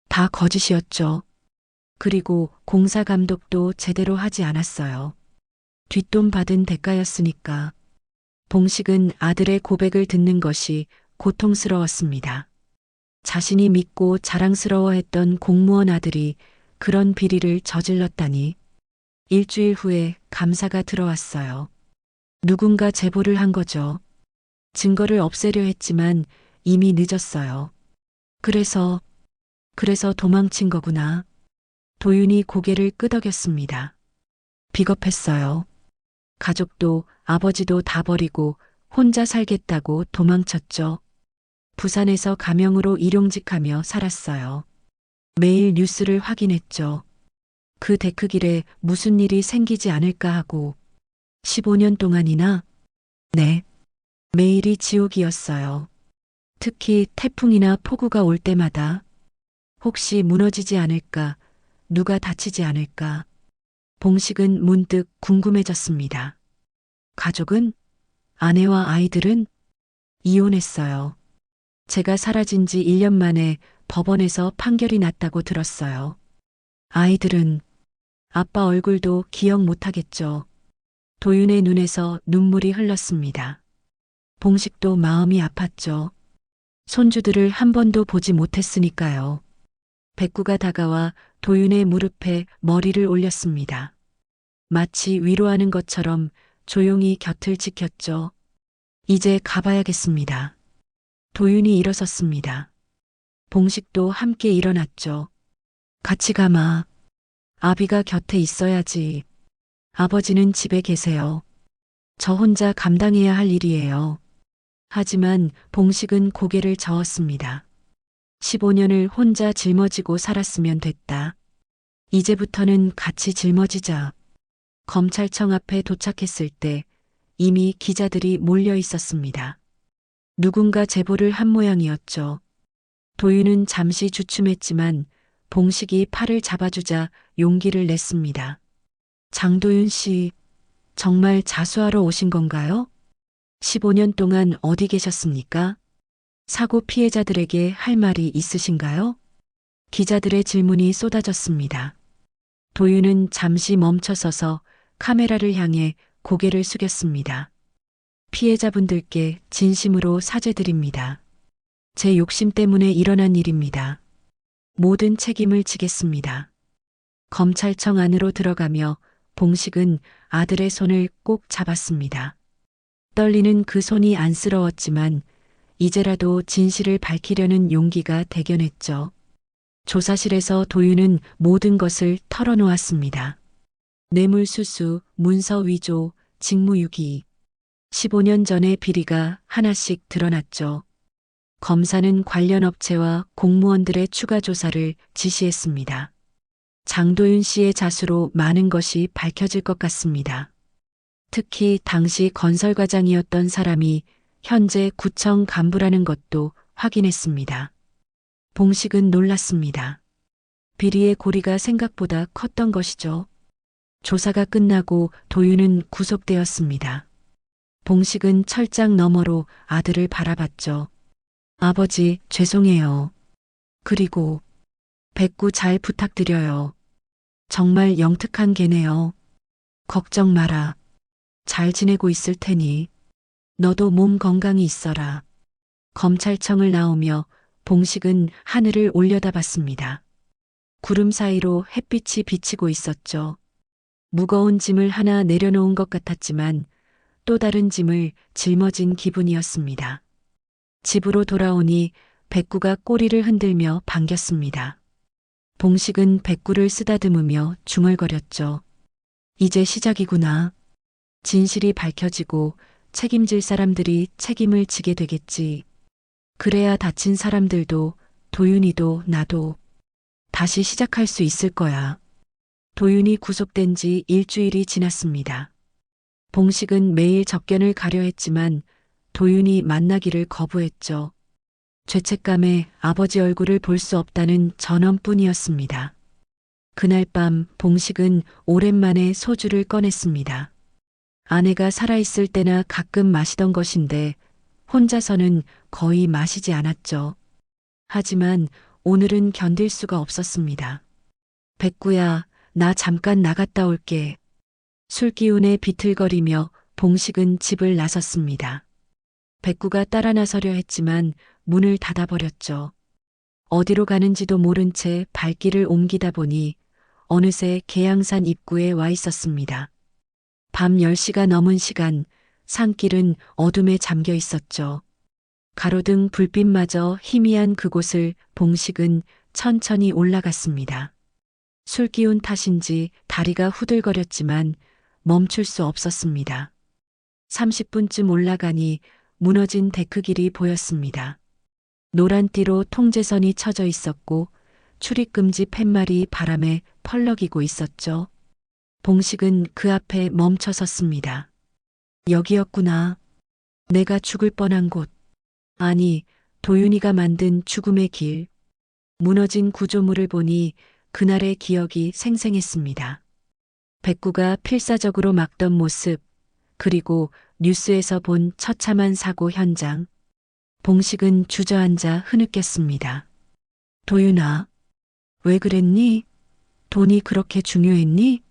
Speaker 1: 다 거짓이었죠. 그리고 공사 감독도 제대로 하지 않았어요. 뒷돈 받은 대가였으니까. 봉식은 아들의 고백을 듣는 것이 고통스러웠습니다. 자신이 믿고 자랑스러워했던 공무원 아들이 그런 비리를 저질렀다니. 일주일 후에 감사가 들어왔어요. 누군가 제보를 한 거죠. 증거를 없애려 했지만 이미 늦었어요. 그래서 도망친 거구나. 도윤이 고개를 끄덕였습니다. 비겁했어요. 가족도 아버지도 다 버리고 혼자 살겠다고 도망쳤죠. 부산에서 가명으로 일용직하며 살았어요. 매일 뉴스를 확인했죠. 그 데크길에 무슨 일이 생기지 않을까 하고 15년 동안이나, 네, 매일이 지옥이었어요. 특히 태풍이나 폭우가 올 때마다 혹시 무너지지 않을까, 누가 다치지 않을까. 봉식은 문득 궁금해졌습니다. 가족은? 아내와 아이들은? 이혼했어요. 제가 사라진 지 1년 만에 법원에서 판결이 났다고 들었어요. 아이들은 아빠 얼굴도 기억 못하겠죠. 도윤의 눈에서 눈물이 흘렀습니다. 봉식도 마음이 아팠죠. 손주들을 한 번도 보지 못했으니까요. 백구가 다가와 도윤의 무릎에 머리를 올렸습니다. 마치 위로하는 것처럼 조용히 곁을 지켰죠. 이제 가봐야겠습니다. 도윤이 일어섰습니다. 봉식도 함께 일어났죠. 같이 가마. 아비가 곁에 있어야지. 아버지는 집에 계세요. 저 혼자 감당해야 할 일이에요. 하지만 봉식은 고개를 저었습니다. 15년을 혼자 짊어지고 살았으면 됐다. 이제부터는 같이 짊어지자. 검찰청 앞에 도착했을 때 이미 기자들이 몰려 있었습니다. 누군가 제보를 한 모양이었죠. 도윤은 잠시 주춤했지만 봉식이 팔을 잡아주자 용기를 냈습니다. 장도윤 씨, 정말 자수하러 오신 건가요? 15년 동안 어디 계셨습니까? 사고 피해자들에게 할 말이 있으신가요? 기자들의 질문이 쏟아졌습니다. 도윤은 잠시 멈춰서서 카메라를 향해 고개를 숙였습니다. 피해자분들께 진심으로 사죄드립니다. 제 욕심 때문에 일어난 일입니다. 모든 책임을 지겠습니다. 검찰청 안으로 들어가며 봉식은 아들의 손을 꼭 잡았습니다. 떨리는 그 손이 안쓰러웠지만 이제라도 진실을 밝히려는 용기가 대견했죠. 조사실에서 도윤은 모든 것을 털어놓았습니다. 뇌물수수, 문서 위조, 직무유기. 15년 전의 비리가 하나씩 드러났죠. 검사는 관련 업체와 공무원들의 추가 조사를 지시했습니다. 장도윤 씨의 자수로 많은 것이 밝혀질 것 같습니다. 특히 당시 건설과장이었던 사람이 현재 구청 간부라는 것도 확인했습니다. 봉식은 놀랐습니다. 비리의 고리가 생각보다 컸던 것이죠. 조사가 끝나고 도윤은 구속되었습니다. 봉식은 철장 너머로 아들을 바라봤죠. 아버지, 죄송해요. 그리고 백구 잘 부탁드려요. 정말 영특한 개네요. 걱정 마라. 잘 지내고 있을 테니. 너도 몸 건강히 있어라. 검찰청을 나오며 봉식은 하늘을 올려다봤습니다. 구름 사이로 햇빛이 비치고 있었죠. 무거운 짐을 하나 내려놓은 것 같았지만 또 다른 짐을 짊어진 기분이었습니다. 집으로 돌아오니 백구가 꼬리를 흔들며 반겼습니다. 봉식은 백구를 쓰다듬으며 중얼거렸죠. 이제 시작이구나. 진실이 밝혀지고 책임질 사람들이 책임을 지게 되겠지. 그래야 다친 사람들도 도윤이도 나도 다시 시작할 수 있을 거야. 도윤이 구속된 지 일주일이 지났습니다. 봉식은 매일 접견을 가려 했지만 도윤이 만나기를 거부했죠. 죄책감에 아버지 얼굴을 볼 수 없다는 전엄뿐이었습니다. 그날 밤 봉식은 오랜만에 소주를 꺼냈습니다. 아내가 살아있을 때나 가끔 마시던 것인데 혼자서는 거의 마시지 않았죠. 하지만 오늘은 견딜 수가 없었습니다. 백구야, 나 잠깐 나갔다 올게. 술 기운에 비틀거리며 봉식은 집을 나섰습니다. 백구가 따라 나서려 했지만 문을 닫아버렸죠. 어디로 가는지도 모른 채 발길을 옮기다 보니 어느새 계양산 입구에 와 있었습니다. 밤 10시가 넘은 시간, 산길은 어둠에 잠겨 있었죠. 가로등 불빛마저 희미한 그곳을 봉식은 천천히 올라갔습니다. 술 기운 탓인지 다리가 후들거렸지만 멈출 수 없었습니다. 30분쯤 올라가니 무너진 데크길이 보였습니다. 노란 띠로 통제선이 쳐져 있었고 출입금지 팻말이 바람에 펄럭이고 있었죠. 봉식은 그 앞에 멈춰 섰습니다. 여기였구나. 내가 죽을 뻔한 곳. 아니, 도윤이가 만든 죽음의 길. 무너진 구조물을 보니 그날의 기억이 생생했습니다. 백구가 필사적으로 막던 모습, 그리고 뉴스에서 본 처참한 사고 현장. 봉식은 주저앉아 흐느꼈습니다. 도윤아, 왜 그랬니? 돈이 그렇게 중요했니?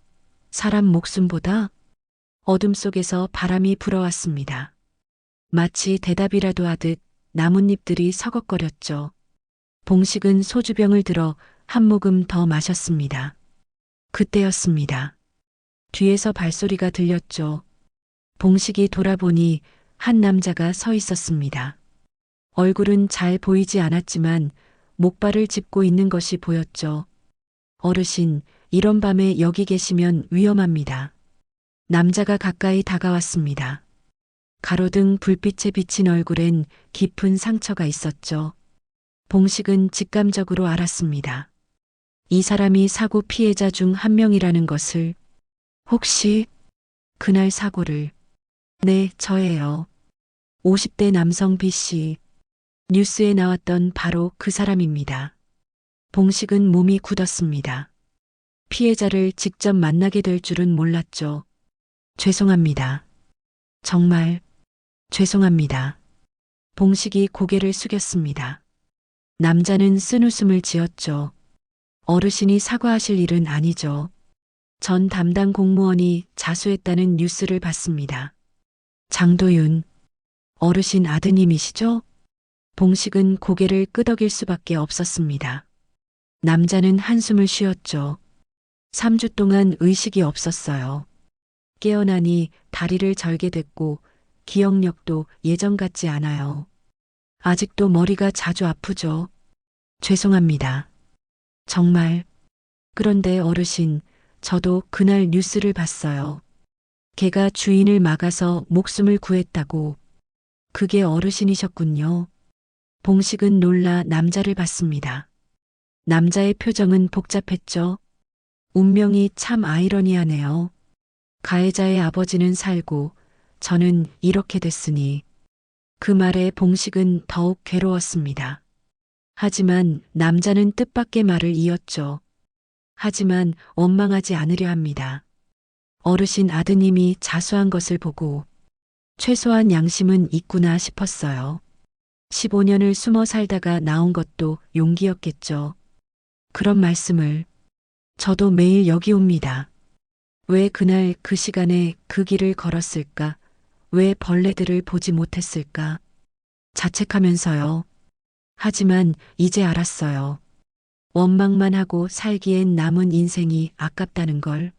Speaker 1: 사람 목숨보다? 어둠 속에서 바람이 불어왔습니다. 마치 대답이라도 하듯 나뭇잎들이 서걱거렸죠. 봉식은 소주병을 들어 한 모금 더 마셨습니다. 그때였습니다. 뒤에서 발소리가 들렸죠. 봉식이 돌아보니 한 남자가 서 있었습니다. 얼굴은 잘 보이지 않았지만 목발을 짚고 있는 것이 보였죠. 어르신, 이런 밤에 여기 계시면 위험합니다. 남자가 가까이 다가왔습니다. 가로등 불빛에 비친 얼굴엔 깊은 상처가 있었죠. 봉식은 직감적으로 알았습니다. 이 사람이 사고 피해자 중 한 명이라는 것을. 혹시 그날 사고를. 네, 저예요. 50대 남성 B씨. 뉴스에 나왔던 바로 그 사람입니다. 봉식은 몸이 굳었습니다. 피해자를 직접 만나게 될 줄은 몰랐죠. 죄송합니다. 정말 죄송합니다. 봉식이 고개를 숙였습니다. 남자는 쓴웃음을 지었죠. 어르신이 사과하실 일은 아니죠. 전 담당 공무원이 자수했다는 뉴스를 봤습니다. 장도윤, 어르신 아드님이시죠? 봉식은 고개를 끄덕일 수밖에 없었습니다. 남자는 한숨을 쉬었죠. 3주 동안 의식이 없었어요. 깨어나니 다리를 절게 됐고 기억력도 예전 같지 않아요. 아직도 머리가 자주 아프죠. 죄송합니다. 정말. 그런데 어르신, 저도 그날 뉴스를 봤어요. 개가 주인을 막아서 목숨을 구했다고. 그게 어르신이셨군요. 봉식은 놀라 남자를 봤습니다. 남자의 표정은 복잡했죠. 운명이 참 아이러니하네요. 가해자의 아버지는 살고 저는 이렇게 됐으니. 그 말에 봉식은 더욱 괴로웠습니다. 하지만 남자는 뜻밖의 말을 이었죠. 하지만 원망하지 않으려 합니다. 어르신 아드님이 자수한 것을 보고 최소한 양심은 있구나 싶었어요. 15년을 숨어 살다가 나온 것도 용기였겠죠. 그런 말씀을. 저도 매일 여기 옵니다. 왜 그날 그 시간에 그 길을 걸었을까? 왜 벌레들을 보지 못했을까? 자책하면서요. 하지만 이제 알았어요. 원망만 하고 살기엔 남은 인생이 아깝다는 걸.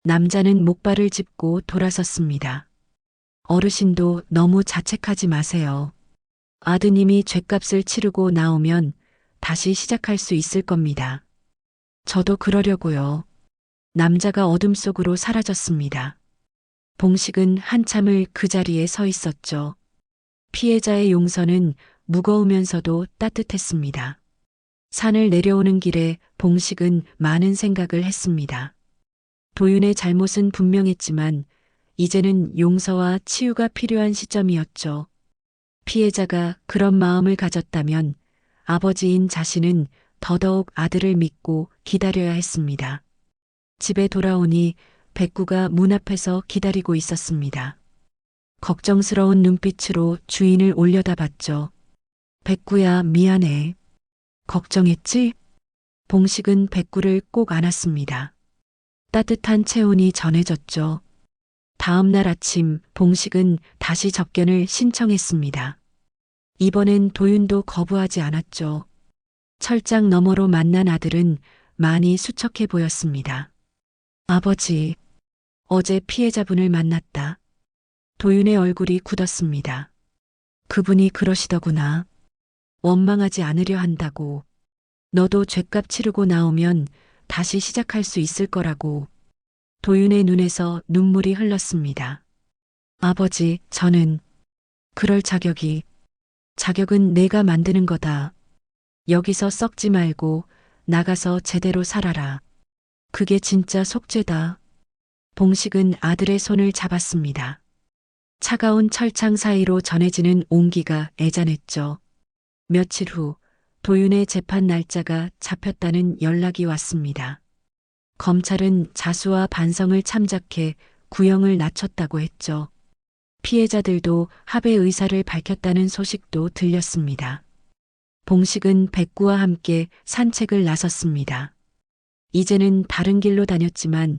Speaker 1: 남자는 목발을 짚고 돌아섰습니다. 어르신도 너무 자책하지 마세요. 아드님이 죗값을 치르고 나오면 다시 시작할 수 있을 겁니다. 저도 그러려고요. 남자가 어둠 속으로 사라졌습니다. 봉식은 한참을 그 자리에 서 있었죠. 피해자의 용서는 무거우면서도 따뜻했습니다. 산을 내려오는 길에 봉식은 많은 생각을 했습니다. 도윤의 잘못은 분명했지만 이제는 용서와 치유가 필요한 시점이었죠. 피해자가 그런 마음을 가졌다면 아버지인 자신은 더더욱 아들을 믿고 기다려야 했습니다. 집에 돌아오니 백구가 문 앞에서 기다리고 있었습니다. 걱정스러운 눈빛으로 주인을 올려다봤죠. 백구야, 미안해. 걱정했지? 봉식은 백구를 꼭 안았습니다. 따뜻한 체온이 전해졌죠. 다음 날 아침 봉식은 다시 접견을 신청했습니다. 이번엔 도윤도 거부하지 않았죠. 철장 너머로 만난 아들은 많이 수척해 보였습니다. 아버지, 어제 피해자분을 만났다. 도윤의 얼굴이 굳었습니다. 그분이 그러시더구나. 원망하지 않으려 한다고. 너도 죗값 치르고 나오면 다시 시작할 수 있을 거라고. 도윤의 눈에서 눈물이 흘렀습니다. 아버지, 저는 그럴 자격은 내가 만드는 거다. 여기서 썩지 말고 나가서 제대로 살아라. 그게 진짜 속죄다. 봉식은 아들의 손을 잡았습니다. 차가운 철창 사이로 전해지는 온기가 애잔했죠. 며칠 후 도윤의 재판 날짜가 잡혔다는 연락이 왔습니다. 검찰은 자수와 반성을 참작해 구형을 낮췄다고 했죠. 피해자들도 합의 의사를 밝혔다는 소식도 들렸습니다. 봉식은 백구와 함께 산책을 나섰습니다. 이제는 다른 길로 다녔지만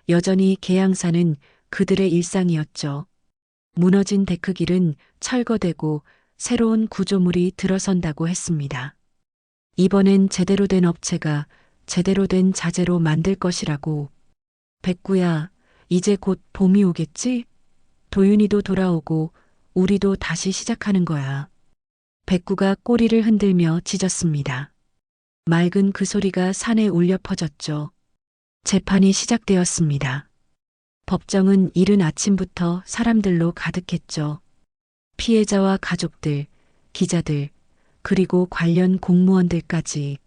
Speaker 1: 여전히 계양사는 그들의 일상이었죠. 무너진 데크길은 철거되고 새로운 구조물이 들어선다고 했습니다. 이번엔 제대로 된 업체가 제대로 된 자재로 만들 것이라고. 백구야, 이제 곧 봄이 오겠지? 도윤이도 돌아오고 우리도 다시 시작하는 거야. 백구가 꼬리를 흔들며 짖었습니다. 맑은 그 소리가 산에 울려 퍼졌죠. 재판이 시작되었습니다. 법정은 이른 아침부터 사람들로 가득했죠. 피해자와 가족들, 기자들, 그리고 관련 공무원들까지.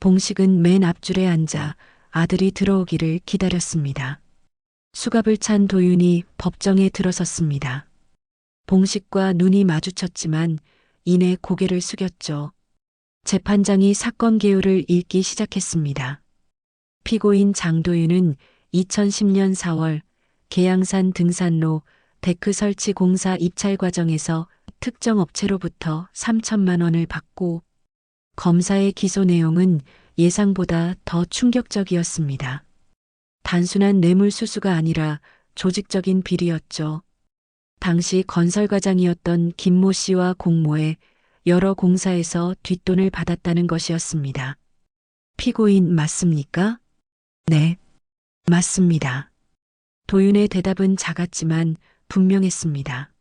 Speaker 1: 봉식은 맨 앞줄에 앉아 아들이 들어오기를 기다렸습니다. 수갑을 찬 도윤이 법정에 들어섰습니다. 봉식과 눈이 마주쳤지만 이내 고개를 숙였죠. 재판장이 사건 개요를 읽기 시작했습니다. 피고인 장도윤은 2010년 4월 계양산 등산로 데크 설치 공사 입찰 과정에서 특정 업체로부터 3천만 원을 받고 검사의 기소 내용은 예상보다 더 충격적이었습니다. 단순한 뇌물 수수가 아니라 조직적인 비리였죠. 당시 건설과장이었던 김모 씨와 공모해 여러 공사에서 뒷돈을 받았다는 것이었습니다. 피고인 맞습니까? 네, 맞습니다. 도윤의 대답은 작았지만 분명했습니다.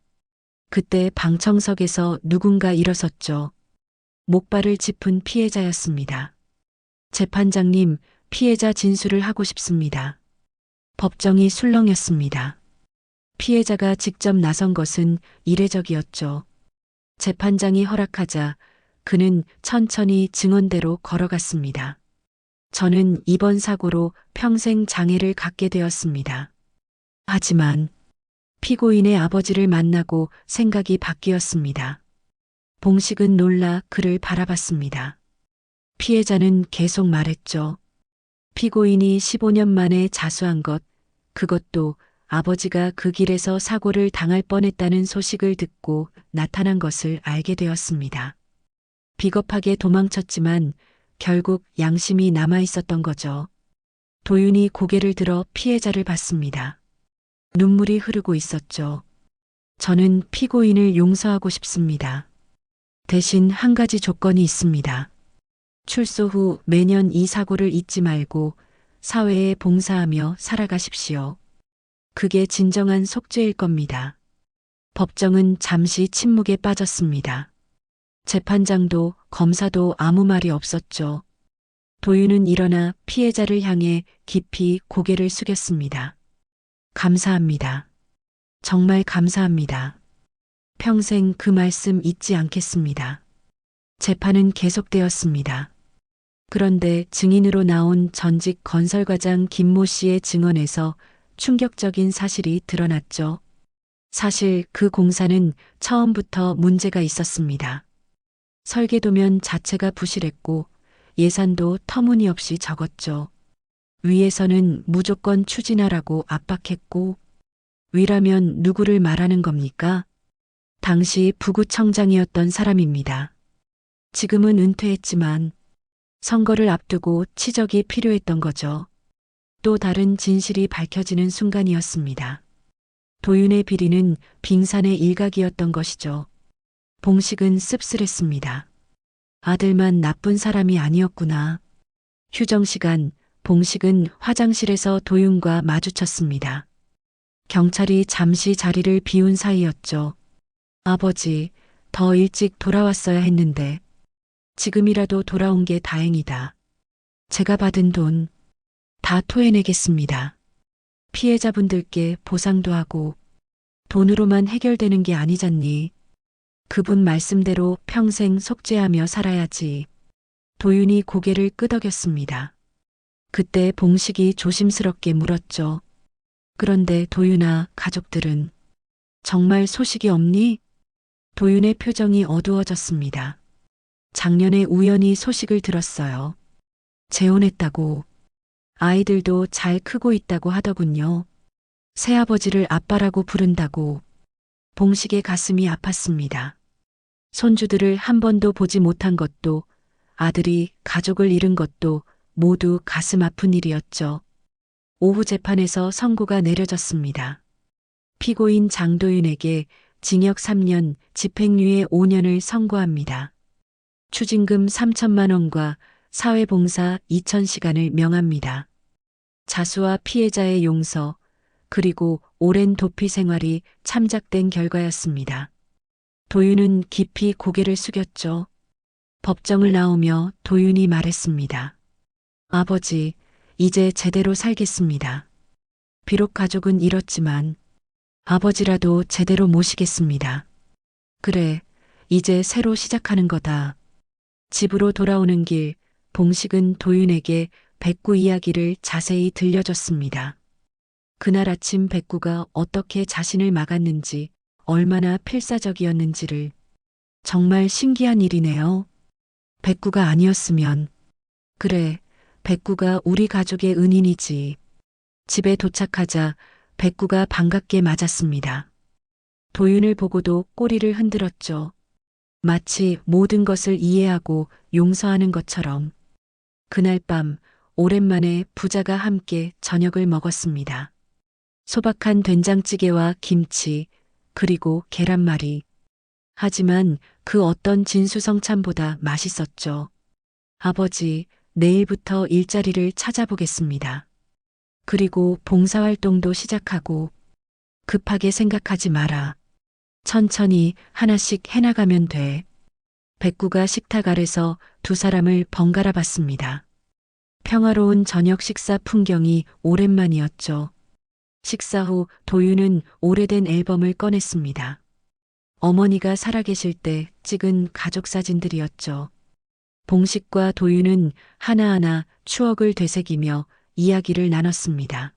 Speaker 1: 그때 방청석에서 누군가 일어섰죠. 목발을 짚은 피해자였습니다. 재판장님, 피해자 진술을 하고 싶습니다. 법정이 술렁였습니다. 피해자가 직접 나선 것은 이례적이었죠. 재판장이 허락하자 그는 천천히 증언대로 걸어갔습니다. 저는 이번 사고로 평생 장애를 갖게 되었습니다. 하지만 피고인의 아버지를 만나고 생각이 바뀌었습니다. 봉식은 놀라 그를 바라봤습니다. 피해자는 계속 말했죠. 피고인이 15년 만에 자수한 것, 그것도 아버지가 그 길에서 사고를 당할 뻔했다는 소식을 듣고 나타난 것을 알게 되었습니다. 비겁하게 도망쳤지만 결국 양심이 남아 있었던 거죠. 도윤이 고개를 들어 피해자를 봤습니다. 눈물이 흐르고 있었죠. 저는 피고인을 용서하고 싶습니다. 대신 한 가지 조건이 있습니다. 출소 후 매년 이 사고를 잊지 말고 사회에 봉사하며 살아가십시오. 그게 진정한 속죄일 겁니다. 법정은 잠시 침묵에 빠졌습니다. 재판장도 검사도 아무 말이 없었죠. 도윤은 일어나 피해자를 향해 깊이 고개를 숙였습니다. 감사합니다. 정말 감사합니다. 평생 그 말씀 잊지 않겠습니다. 재판은 계속되었습니다. 그런데 증인으로 나온 전직 건설과장 김모 씨의 증언에서 충격적인 사실이 드러났죠. 사실 그 공사는 처음부터 문제가 있었습니다. 설계도면 자체가 부실했고 예산도 터무니없이 적었죠. 위에서는 무조건 추진하라고 압박했고 위라면 누구를 말하는 겁니까? 당시 부구청장이었던 사람입니다. 지금은 은퇴했지만 선거를 앞두고 치적이 필요했던 거죠. 또 다른 진실이 밝혀지는 순간이었습니다. 도윤의 비리는 빙산의 일각이었던 것이죠. 봉식은 씁쓸했습니다. 아들만 나쁜 사람이 아니었구나. 휴정 시간, 봉식은 화장실에서 도윤과 마주쳤습니다. 경찰이 잠시 자리를 비운 사이였죠. 아버지, 더 일찍 돌아왔어야 했는데 지금이라도 돌아온 게 다행이다. 제가 받은 돈 다 토해내겠습니다. 피해자분들께 보상도 하고 돈으로만 해결되는 게 아니잖니. 그분 말씀대로 평생 속죄하며 살아야지. 도윤이 고개를 끄덕였습니다. 그때 봉식이 조심스럽게 물었죠. 그런데 도윤아, 가족들은 정말 소식이 없니? 도윤의 표정이 어두워졌습니다. 작년에 우연히 소식을 들었어요. 재혼했다고. 아이들도 잘 크고 있다고 하더군요. 새아버지를 아빠라고 부른다고. 봉식의 가슴이 아팠습니다. 손주들을 한 번도 보지 못한 것도 아들이 가족을 잃은 것도 모두 가슴 아픈 일이었죠. 오후 재판에서 선고가 내려졌습니다. 피고인 장도윤에게 징역 3년, 집행유예 5년을 선고합니다. 추징금 3천만 원과 사회봉사 2,000시간을 명합니다. 자수와 피해자의 용서, 그리고 오랜 도피 생활이 참작된 결과였습니다. 도윤은 깊이 고개를 숙였죠. 법정을 나오며 도윤이 말했습니다. 아버지, 이제 제대로 살겠습니다. 비록 가족은 잃었지만 아버지라도 제대로 모시겠습니다. 그래, 이제 새로 시작하는 거다. 집으로 돌아오는 길, 봉식은 도윤에게 백구 이야기를 자세히 들려줬습니다. 그날 아침 백구가 어떻게 자신을 막았는지, 얼마나 필사적이었는지를. 정말 신기한 일이네요. 백구가 아니었으면. 그래, 백구가 우리 가족의 은인이지. 집에 도착하자 백구가 반갑게 맞았습니다. 도윤을 보고도 꼬리를 흔들었죠. 마치 모든 것을 이해하고 용서하는 것처럼. 그날 밤 오랜만에 부자가 함께 저녁을 먹었습니다. 소박한 된장찌개와 김치, 그리고 계란말이. 하지만 그 어떤 진수성찬보다 맛있었죠. 아버지, 내일부터 일자리를 찾아보겠습니다. 그리고 봉사활동도 시작하고 급하게 생각하지 마라. 천천히 하나씩 해나가면 돼. 백구가 식탁 아래서 두 사람을 번갈아 봤습니다. 평화로운 저녁 식사 풍경이 오랜만이었죠. 식사 후 도윤은 오래된 앨범을 꺼냈습니다. 어머니가 살아계실 때 찍은 가족 사진들이었죠. 봉식과 도윤은 하나하나 추억을 되새기며 이야기를 나눴습니다.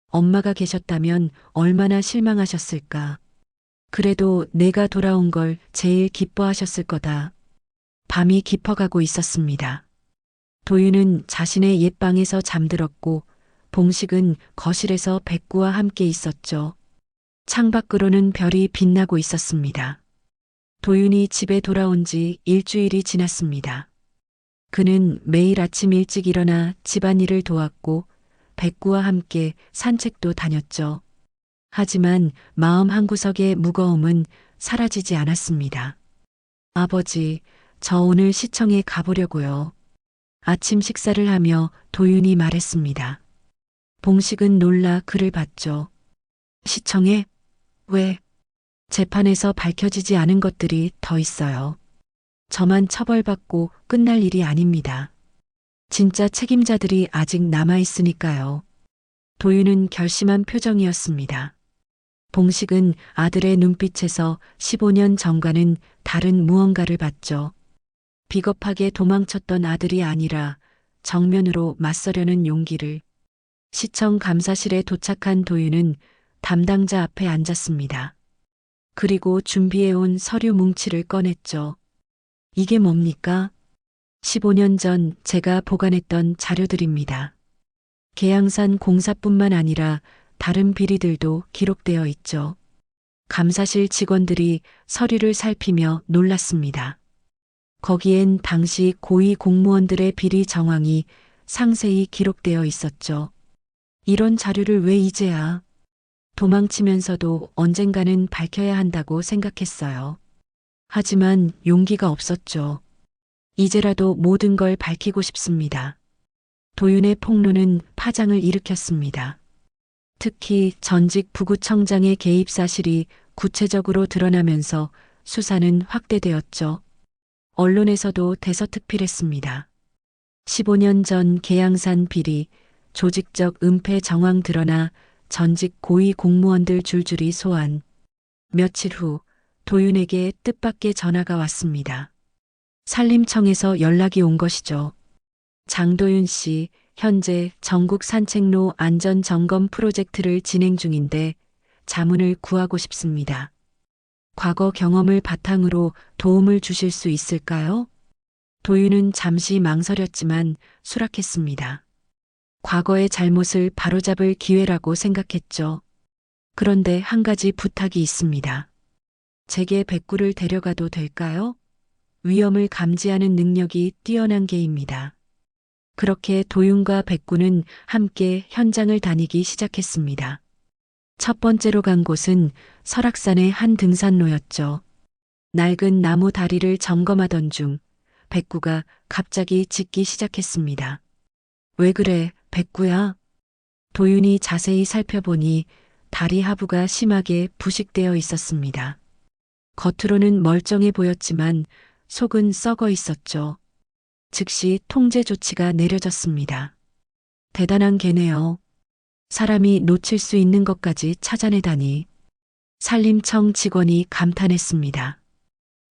Speaker 1: 엄마가 계셨다면 얼마나 실망하셨을까. 그래도 내가 돌아온 걸 제일 기뻐하셨을 거다. 밤이 깊어가고 있었습니다. 도윤은 자신의 옛방에서 잠들었고 봉식은 거실에서 백구와 함께 있었죠. 창밖으로는 별이 빛나고 있었습니다. 도윤이 집에 돌아온 지 일주일이 지났습니다. 그는 매일 아침 일찍 일어나 집안일을 도왔고 백구와 함께 산책도 다녔죠. 하지만 마음 한구석의 무거움은 사라지지 않았습니다. 아버지, 저 오늘 시청에 가보려고요. 아침 식사를 하며 도윤이 말했습니다. 봉식은 놀라 그를 봤죠. 시청에? 왜? 재판에서 밝혀지지 않은 것들이 더 있어요. 저만 처벌받고 끝날 일이 아닙니다. 진짜 책임자들이 아직 남아있으니까요. 도윤은 결심한 표정이었습니다. 봉식은 아들의 눈빛에서 15년 전과는 다른 무언가를 봤죠. 비겁하게 도망쳤던 아들이 아니라 정면으로 맞서려는 용기를. 시청 감사실에 도착한 도윤은 담당자 앞에 앉았습니다. 그리고 준비해온 서류 뭉치를 꺼냈죠. 이게 뭡니까? 15년 전 제가 보관했던 자료들입니다. 계양산 공사뿐만 아니라 다른 비리들도 기록되어 있죠. 감사실 직원들이 서류를 살피며 놀랐습니다. 거기엔 당시 고위 공무원들의 비리 정황이 상세히 기록되어 있었죠. 이런 자료를 왜 이제야? 도망치면서도 언젠가는 밝혀야 한다고 생각했어요. 하지만 용기가 없었죠. 이제라도 모든 걸 밝히고 싶습니다. 도윤의 폭로는 파장을 일으켰습니다. 특히 전직 부구청장의 개입 사실이 구체적으로 드러나면서 수사는 확대되었죠. 언론에서도 대서특필했습니다. 15년 전 계양산 비리, 조직적 은폐 정황 드러나 전직 고위 공무원들 줄줄이 소환. 며칠 후 도윤에게 뜻밖의 전화가 왔습니다. 산림청에서 연락이 온 것이죠. 장도윤 씨, 현재 전국 산책로 안전 점검 프로젝트를 진행 중인데 자문을 구하고 싶습니다. 과거 경험을 바탕으로 도움을 주실 수 있을까요? 도윤은 잠시 망설였지만 수락했습니다. 과거의 잘못을 바로잡을 기회라고 생각했죠. 그런데 한 가지 부탁이 있습니다. 제게 백구를 데려가도 될까요? 위험을 감지하는 능력이 뛰어난 개입니다. 그렇게 도윤과 백구는 함께 현장을 다니기 시작했습니다. 첫 번째로 간 곳은 설악산의 한 등산로였죠. 낡은 나무 다리를 점검하던 중 백구가 갑자기 짖기 시작했습니다. 왜 그래, 백구야? 도윤이 자세히 살펴보니 다리 하부가 심하게 부식되어 있었습니다. 겉으로는 멀쩡해 보였지만 속은 썩어 있었죠. 즉시 통제 조치가 내려졌습니다. 대단한 개네요. 사람이 놓칠 수 있는 것까지 찾아내다니. 산림청 직원이 감탄했습니다.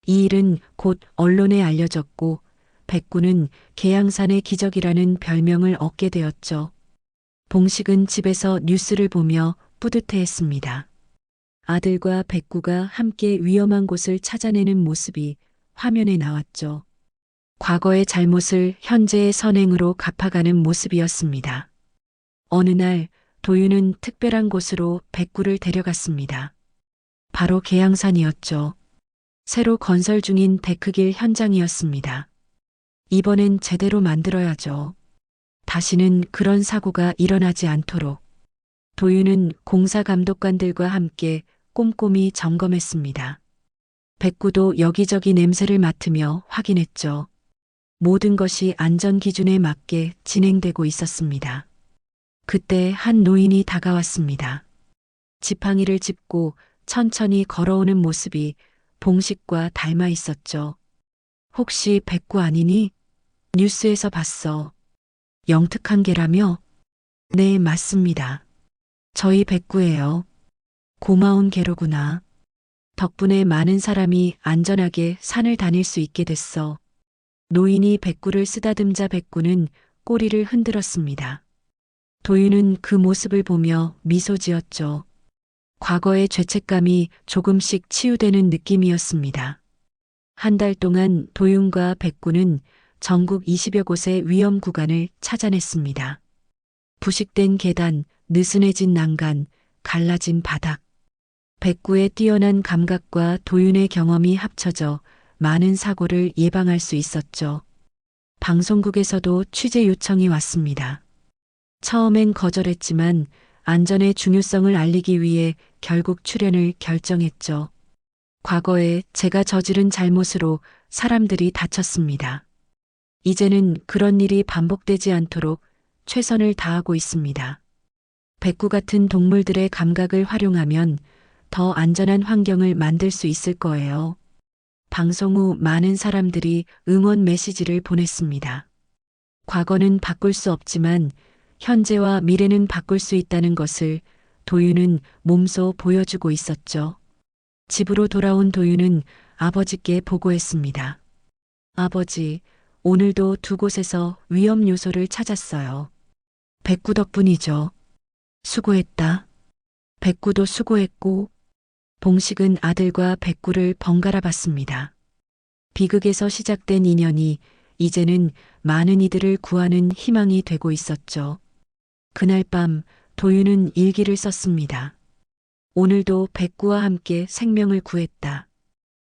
Speaker 1: 이 일은 곧 언론에 알려졌고 백구는 계양산의 기적이라는 별명을 얻게 되었죠. 봉식은 집에서 뉴스를 보며 뿌듯해했습니다. 아들과 백구가 함께 위험한 곳을 찾아내는 모습이 화면에 나왔죠. 과거의 잘못을 현재의 선행으로 갚아가는 모습이었습니다. 어느 날 도윤은 특별한 곳으로 백구를 데려갔습니다. 바로 계양산이었죠. 새로 건설 중인 데크길 현장이었습니다. 이번엔 제대로 만들어야죠. 다시는 그런 사고가 일어나지 않도록 도윤은 공사 감독관들과 함께 꼼꼼히 점검했습니다. 백구도 여기저기 냄새를 맡으며 확인했죠. 모든 것이 안전 기준에 맞게 진행되고 있었습니다. 그때 한 노인이 다가왔습니다. 지팡이를 짚고 천천히 걸어오는 모습이 봉식과 닮아 있었죠. 혹시 백구 아니니? 뉴스에서 봤어. 영특한 개라며? 네, 맞습니다. 저희 백구예요. 고마운 개로구나. 덕분에 많은 사람이 안전하게 산을 다닐 수 있게 됐어. 노인이 백구를 쓰다듬자 백구는 꼬리를 흔들었습니다. 도윤은 그 모습을 보며 미소 지었죠. 과거의 죄책감이 조금씩 치유되는 느낌이었습니다. 한 달 동안 도윤과 백구는 전국 20여 곳의 위험 구간을 찾아냈습니다. 부식된 계단, 느슨해진 난간, 갈라진 바닥. 백구의 뛰어난 감각과 도윤의 경험이 합쳐져 많은 사고를 예방할 수 있었죠. 방송국에서도 취재 요청이 왔습니다. 처음엔 거절했지만 안전의 중요성을 알리기 위해 결국 출연을 결정했죠. 과거에 제가 저지른 잘못으로 사람들이 다쳤습니다. 이제는 그런 일이 반복되지 않도록 최선을 다하고 있습니다. 백구 같은 동물들의 감각을 활용하면 더 안전한 환경을 만들 수 있을 거예요. 방송 후 많은 사람들이 응원 메시지를 보냈습니다. 과거는 바꿀 수 없지만 현재와 미래는 바꿀 수 있다는 것을 도윤은 몸소 보여주고 있었죠. 집으로 돌아온 도윤은 아버지께 보고했습니다. 아버지, 오늘도 두 곳에서 위험 요소를 찾았어요. 백구 덕분이죠. 수고했다. 백구도 수고했고, 봉식은 아들과 백구를 번갈아 봤습니다. 비극에서 시작된 인연이 이제는 많은 이들을 구하는 희망이 되고 있었죠. 그날 밤 도윤은 일기를 썼습니다. 오늘도 백구와 함께 생명을 구했다.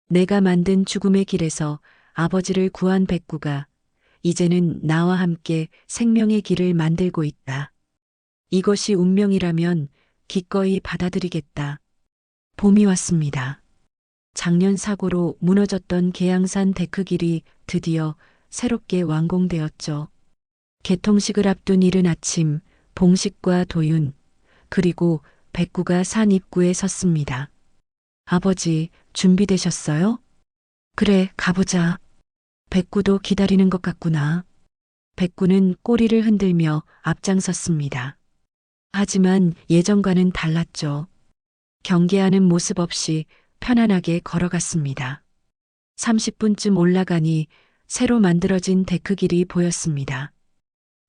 Speaker 1: 내가 만든 죽음의 길에서 아버지를 구한 백구가 이제는 나와 함께 생명의 길을 만들고 있다. 이것이 운명이라면 기꺼이 받아들이겠다. 봄이 왔습니다. 작년 사고로 무너졌던 계양산 데크길이 드디어 새롭게 완공되었죠. 개통식을 앞둔 이른 아침, 봉식과 도윤, 그리고 백구가 산 입구에 섰습니다. 아버지, 준비되셨어요? 그래, 가보자. 백구도 기다리는 것 같구나. 백구는 꼬리를 흔들며 앞장섰습니다. 하지만 예전과는 달랐죠. 경계하는 모습 없이 편안하게 걸어갔습니다. 30분쯤 올라가니 새로 만들어진 데크길이 보였습니다.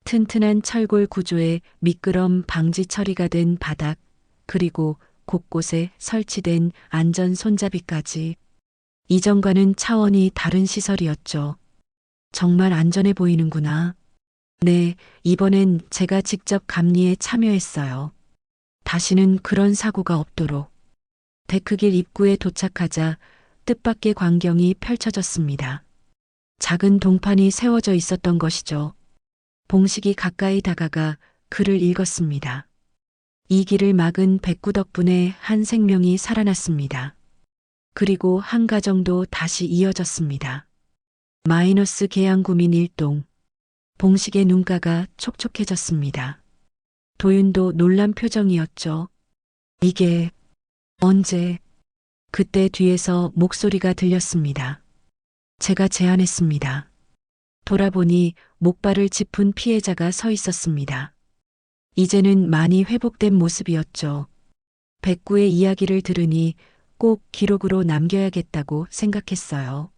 Speaker 1: 튼튼한 철골 구조에 미끄럼 방지 처리가 된 바닥, 그리고 곳곳에 설치된 안전 손잡이까지. 이전과는 차원이 다른 시설이었죠. 정말 안전해 보이는구나. 네, 이번엔 제가 직접 감리에 참여했어요. 다시는 그런 사고가 없도록. 데크길 입구에 도착하자 뜻밖의 광경이 펼쳐졌습니다. 작은 동판이 세워져 있었던 것이죠. 봉식이 가까이 다가가 글을 읽었습니다. 이 길을 막은 백구 덕분에 한 생명이 살아났습니다. 그리고 한 가정도 다시 이어졌습니다. 마이너스 계양구민 1동. 봉식의 눈가가 촉촉해졌습니다. 도윤도 놀란 표정이었죠. 이게 언제? 그때 뒤에서 목소리가 들렸습니다. 제가 제안했습니다. 돌아보니 목발을 짚은 피해자가 서 있었습니다. 이제는 많이 회복된 모습이었죠. 백구의 이야기를 들으니 꼭 기록으로 남겨야겠다고 생각했어요.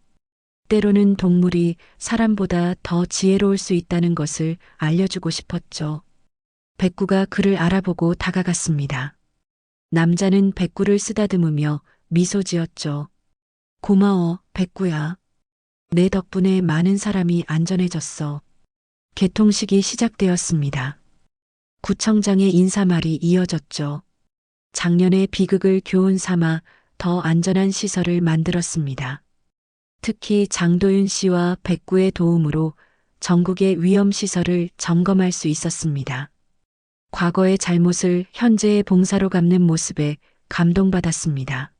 Speaker 1: 때로는 동물이 사람보다 더 지혜로울 수 있다는 것을 알려주고 싶었죠. 백구가 그를 알아보고 다가갔습니다. 남자는 백구를 쓰다듬으며 미소 지었죠. 고마워, 백구야. 내 덕분에 많은 사람이 안전해졌어. 개통식이 시작되었습니다. 구청장의 인사말이 이어졌죠. 작년의 비극을 교훈 삼아 더 안전한 시설을 만들었습니다. 특히 장도윤 씨와 백구의 도움으로 전국의 위험시설을 점검할 수 있었습니다. 과거의 잘못을 현재의 봉사로 갚는 모습에 감동받았습니다.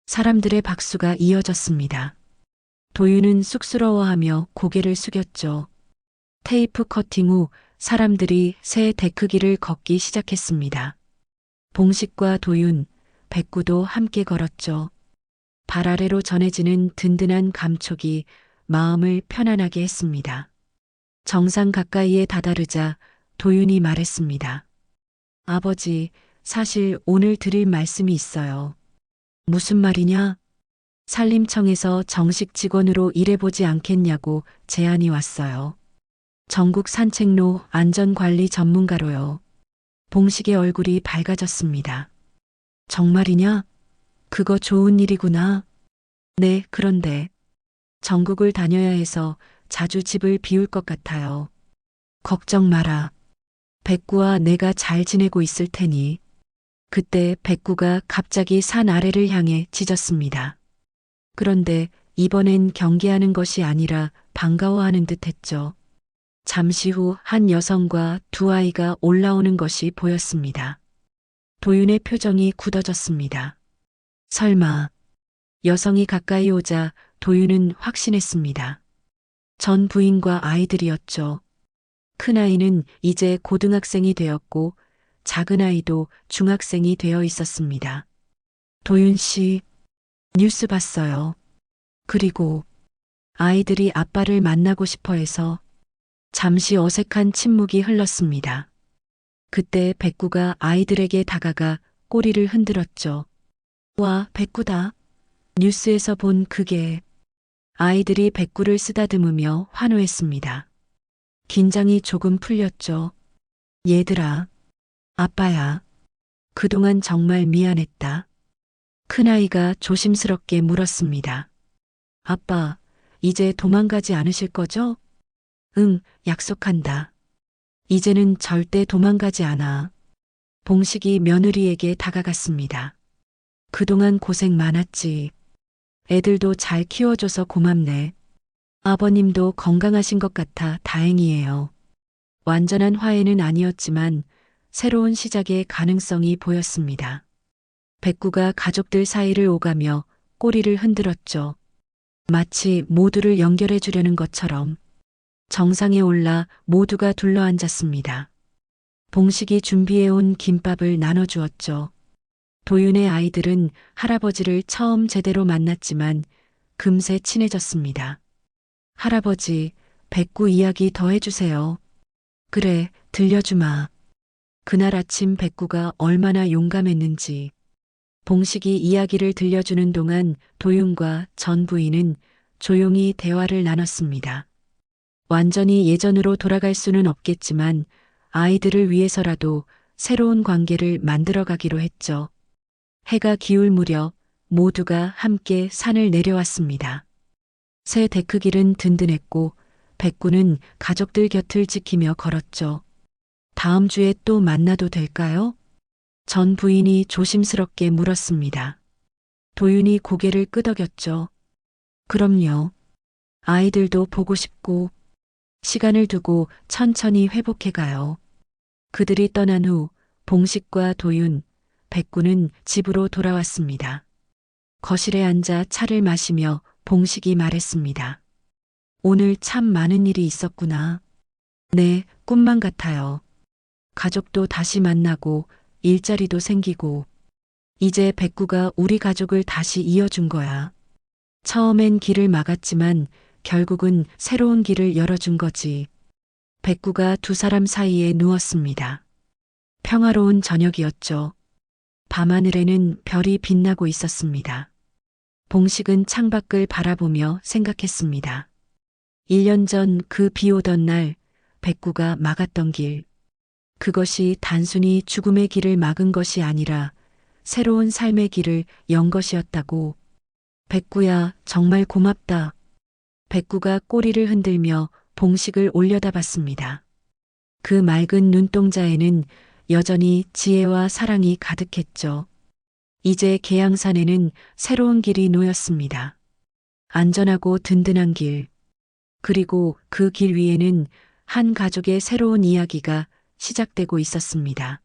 Speaker 1: 사람들의 박수가 이어졌습니다. 도윤은 쑥스러워하며 고개를 숙였죠. 테이프 커팅 후 사람들이 새 데크길을 걷기 시작했습니다. 봉식과 도윤, 백구도 함께 걸었죠. 발 아래로 전해지는 든든한 감촉이 마음을 편안하게 했습니다. 정상 가까이에 다다르자 도윤이 말했습니다. 아버지, 사실 오늘 드릴 말씀이 있어요. 무슨 말이냐? 산림청에서 정식 직원으로 일해보지 않겠냐고 제안이 왔어요. 전국 산책로 안전관리 전문가로요. 봉식의 얼굴이 밝아졌습니다. 정말이냐? 그거 좋은 일이구나. 네, 그런데 전국을 다녀야 해서 자주 집을 비울 것 같아요. 걱정 마라. 백구와 내가 잘 지내고 있을 테니. 그때 백구가 갑자기 산 아래를 향해 짖었습니다. 그런데 이번엔 경계하는 것이 아니라 반가워하는 듯 했죠. 잠시 후 한 여성과 두 아이가 올라오는 것이 보였습니다. 도윤의 표정이 굳어졌습니다. 설마. 여성이 가까이 오자 도윤은 확신했습니다. 전 부인과 아이들이었죠. 큰아이는 이제 고등학생이 되었고 작은 아이도 중학생이 되어 있었습니다. 도윤 씨, 뉴스 봤어요. 그리고 아이들이 아빠를 만나고 싶어 해서. 잠시 어색한 침묵이 흘렀습니다. 그때 백구가 아이들에게 다가가 꼬리를 흔들었죠. 와, 백구다. 뉴스에서 본 그게. 아이들이 백구를 쓰다듬으며 환호했습니다. 긴장이 조금 풀렸죠. 얘들아, 아빠야. 그동안 정말 미안했다. 큰아이가 조심스럽게 물었습니다. 아빠, 이제 도망가지 않으실 거죠? 응, 약속한다. 이제는 절대 도망가지 않아. 봉식이 며느리에게 다가갔습니다. 그동안 고생 많았지. 애들도 잘 키워줘서 고맙네. 아버님도 건강하신 것 같아 다행이에요. 완전한 화해는 아니었지만 새로운 시작의 가능성이 보였습니다. 백구가 가족들 사이를 오가며 꼬리를 흔들었죠. 마치 모두를 연결해 주려는 것처럼. 정상에 올라 모두가 둘러앉았습니다. 봉식이 준비해온 김밥을 나눠주었죠. 도윤의 아이들은 할아버지를 처음 제대로 만났지만 금세 친해졌습니다. 할아버지, 백구 이야기 더 해주세요. 그래, 들려주마. 그날 아침 백구가 얼마나 용감했는지. 봉식이 이야기를 들려주는 동안 도윤과 전 부인은 조용히 대화를 나눴습니다. 완전히 예전으로 돌아갈 수는 없겠지만 아이들을 위해서라도 새로운 관계를 만들어가기로 했죠. 해가 기울 무렵 모두가 함께 산을 내려왔습니다. 새 데크길은 든든했고 백구는 가족들 곁을 지키며 걸었죠. 다음 주에 또 만나도 될까요? 전 부인이 조심스럽게 물었습니다. 도윤이 고개를 끄덕였죠. 그럼요. 아이들도 보고 싶고 시간을 두고 천천히 회복해가요. 그들이 떠난 후 봉식과 도윤, 백구는 집으로 돌아왔습니다. 거실에 앉아 차를 마시며 봉식이 말했습니다. 오늘 참 많은 일이 있었구나. 네, 꿈만 같아요. 가족도 다시 만나고 일자리도 생기고 이제 백구가 우리 가족을 다시 이어준 거야. 처음엔 길을 막았지만 결국은 새로운 길을 열어준 거지. 백구가 두 사람 사이에 누웠습니다. 평화로운 저녁이었죠. 밤하늘에는 별이 빛나고 있었습니다. 봉식은 창밖을 바라보며 생각했습니다. 1년 전 그 비 오던 날 백구가 막았던 길. 그것이 단순히 죽음의 길을 막은 것이 아니라 새로운 삶의 길을 연 것이었다고. 백구야, 정말 고맙다. 백구가 꼬리를 흔들며 봉식을 올려다봤습니다. 그 맑은 눈동자에는 여전히 지혜와 사랑이 가득했죠. 이제 계양산에는 새로운 길이 놓였습니다. 안전하고 든든한 길. 그리고 그 길 위에는 한 가족의 새로운 이야기가 시작되고 있었습니다.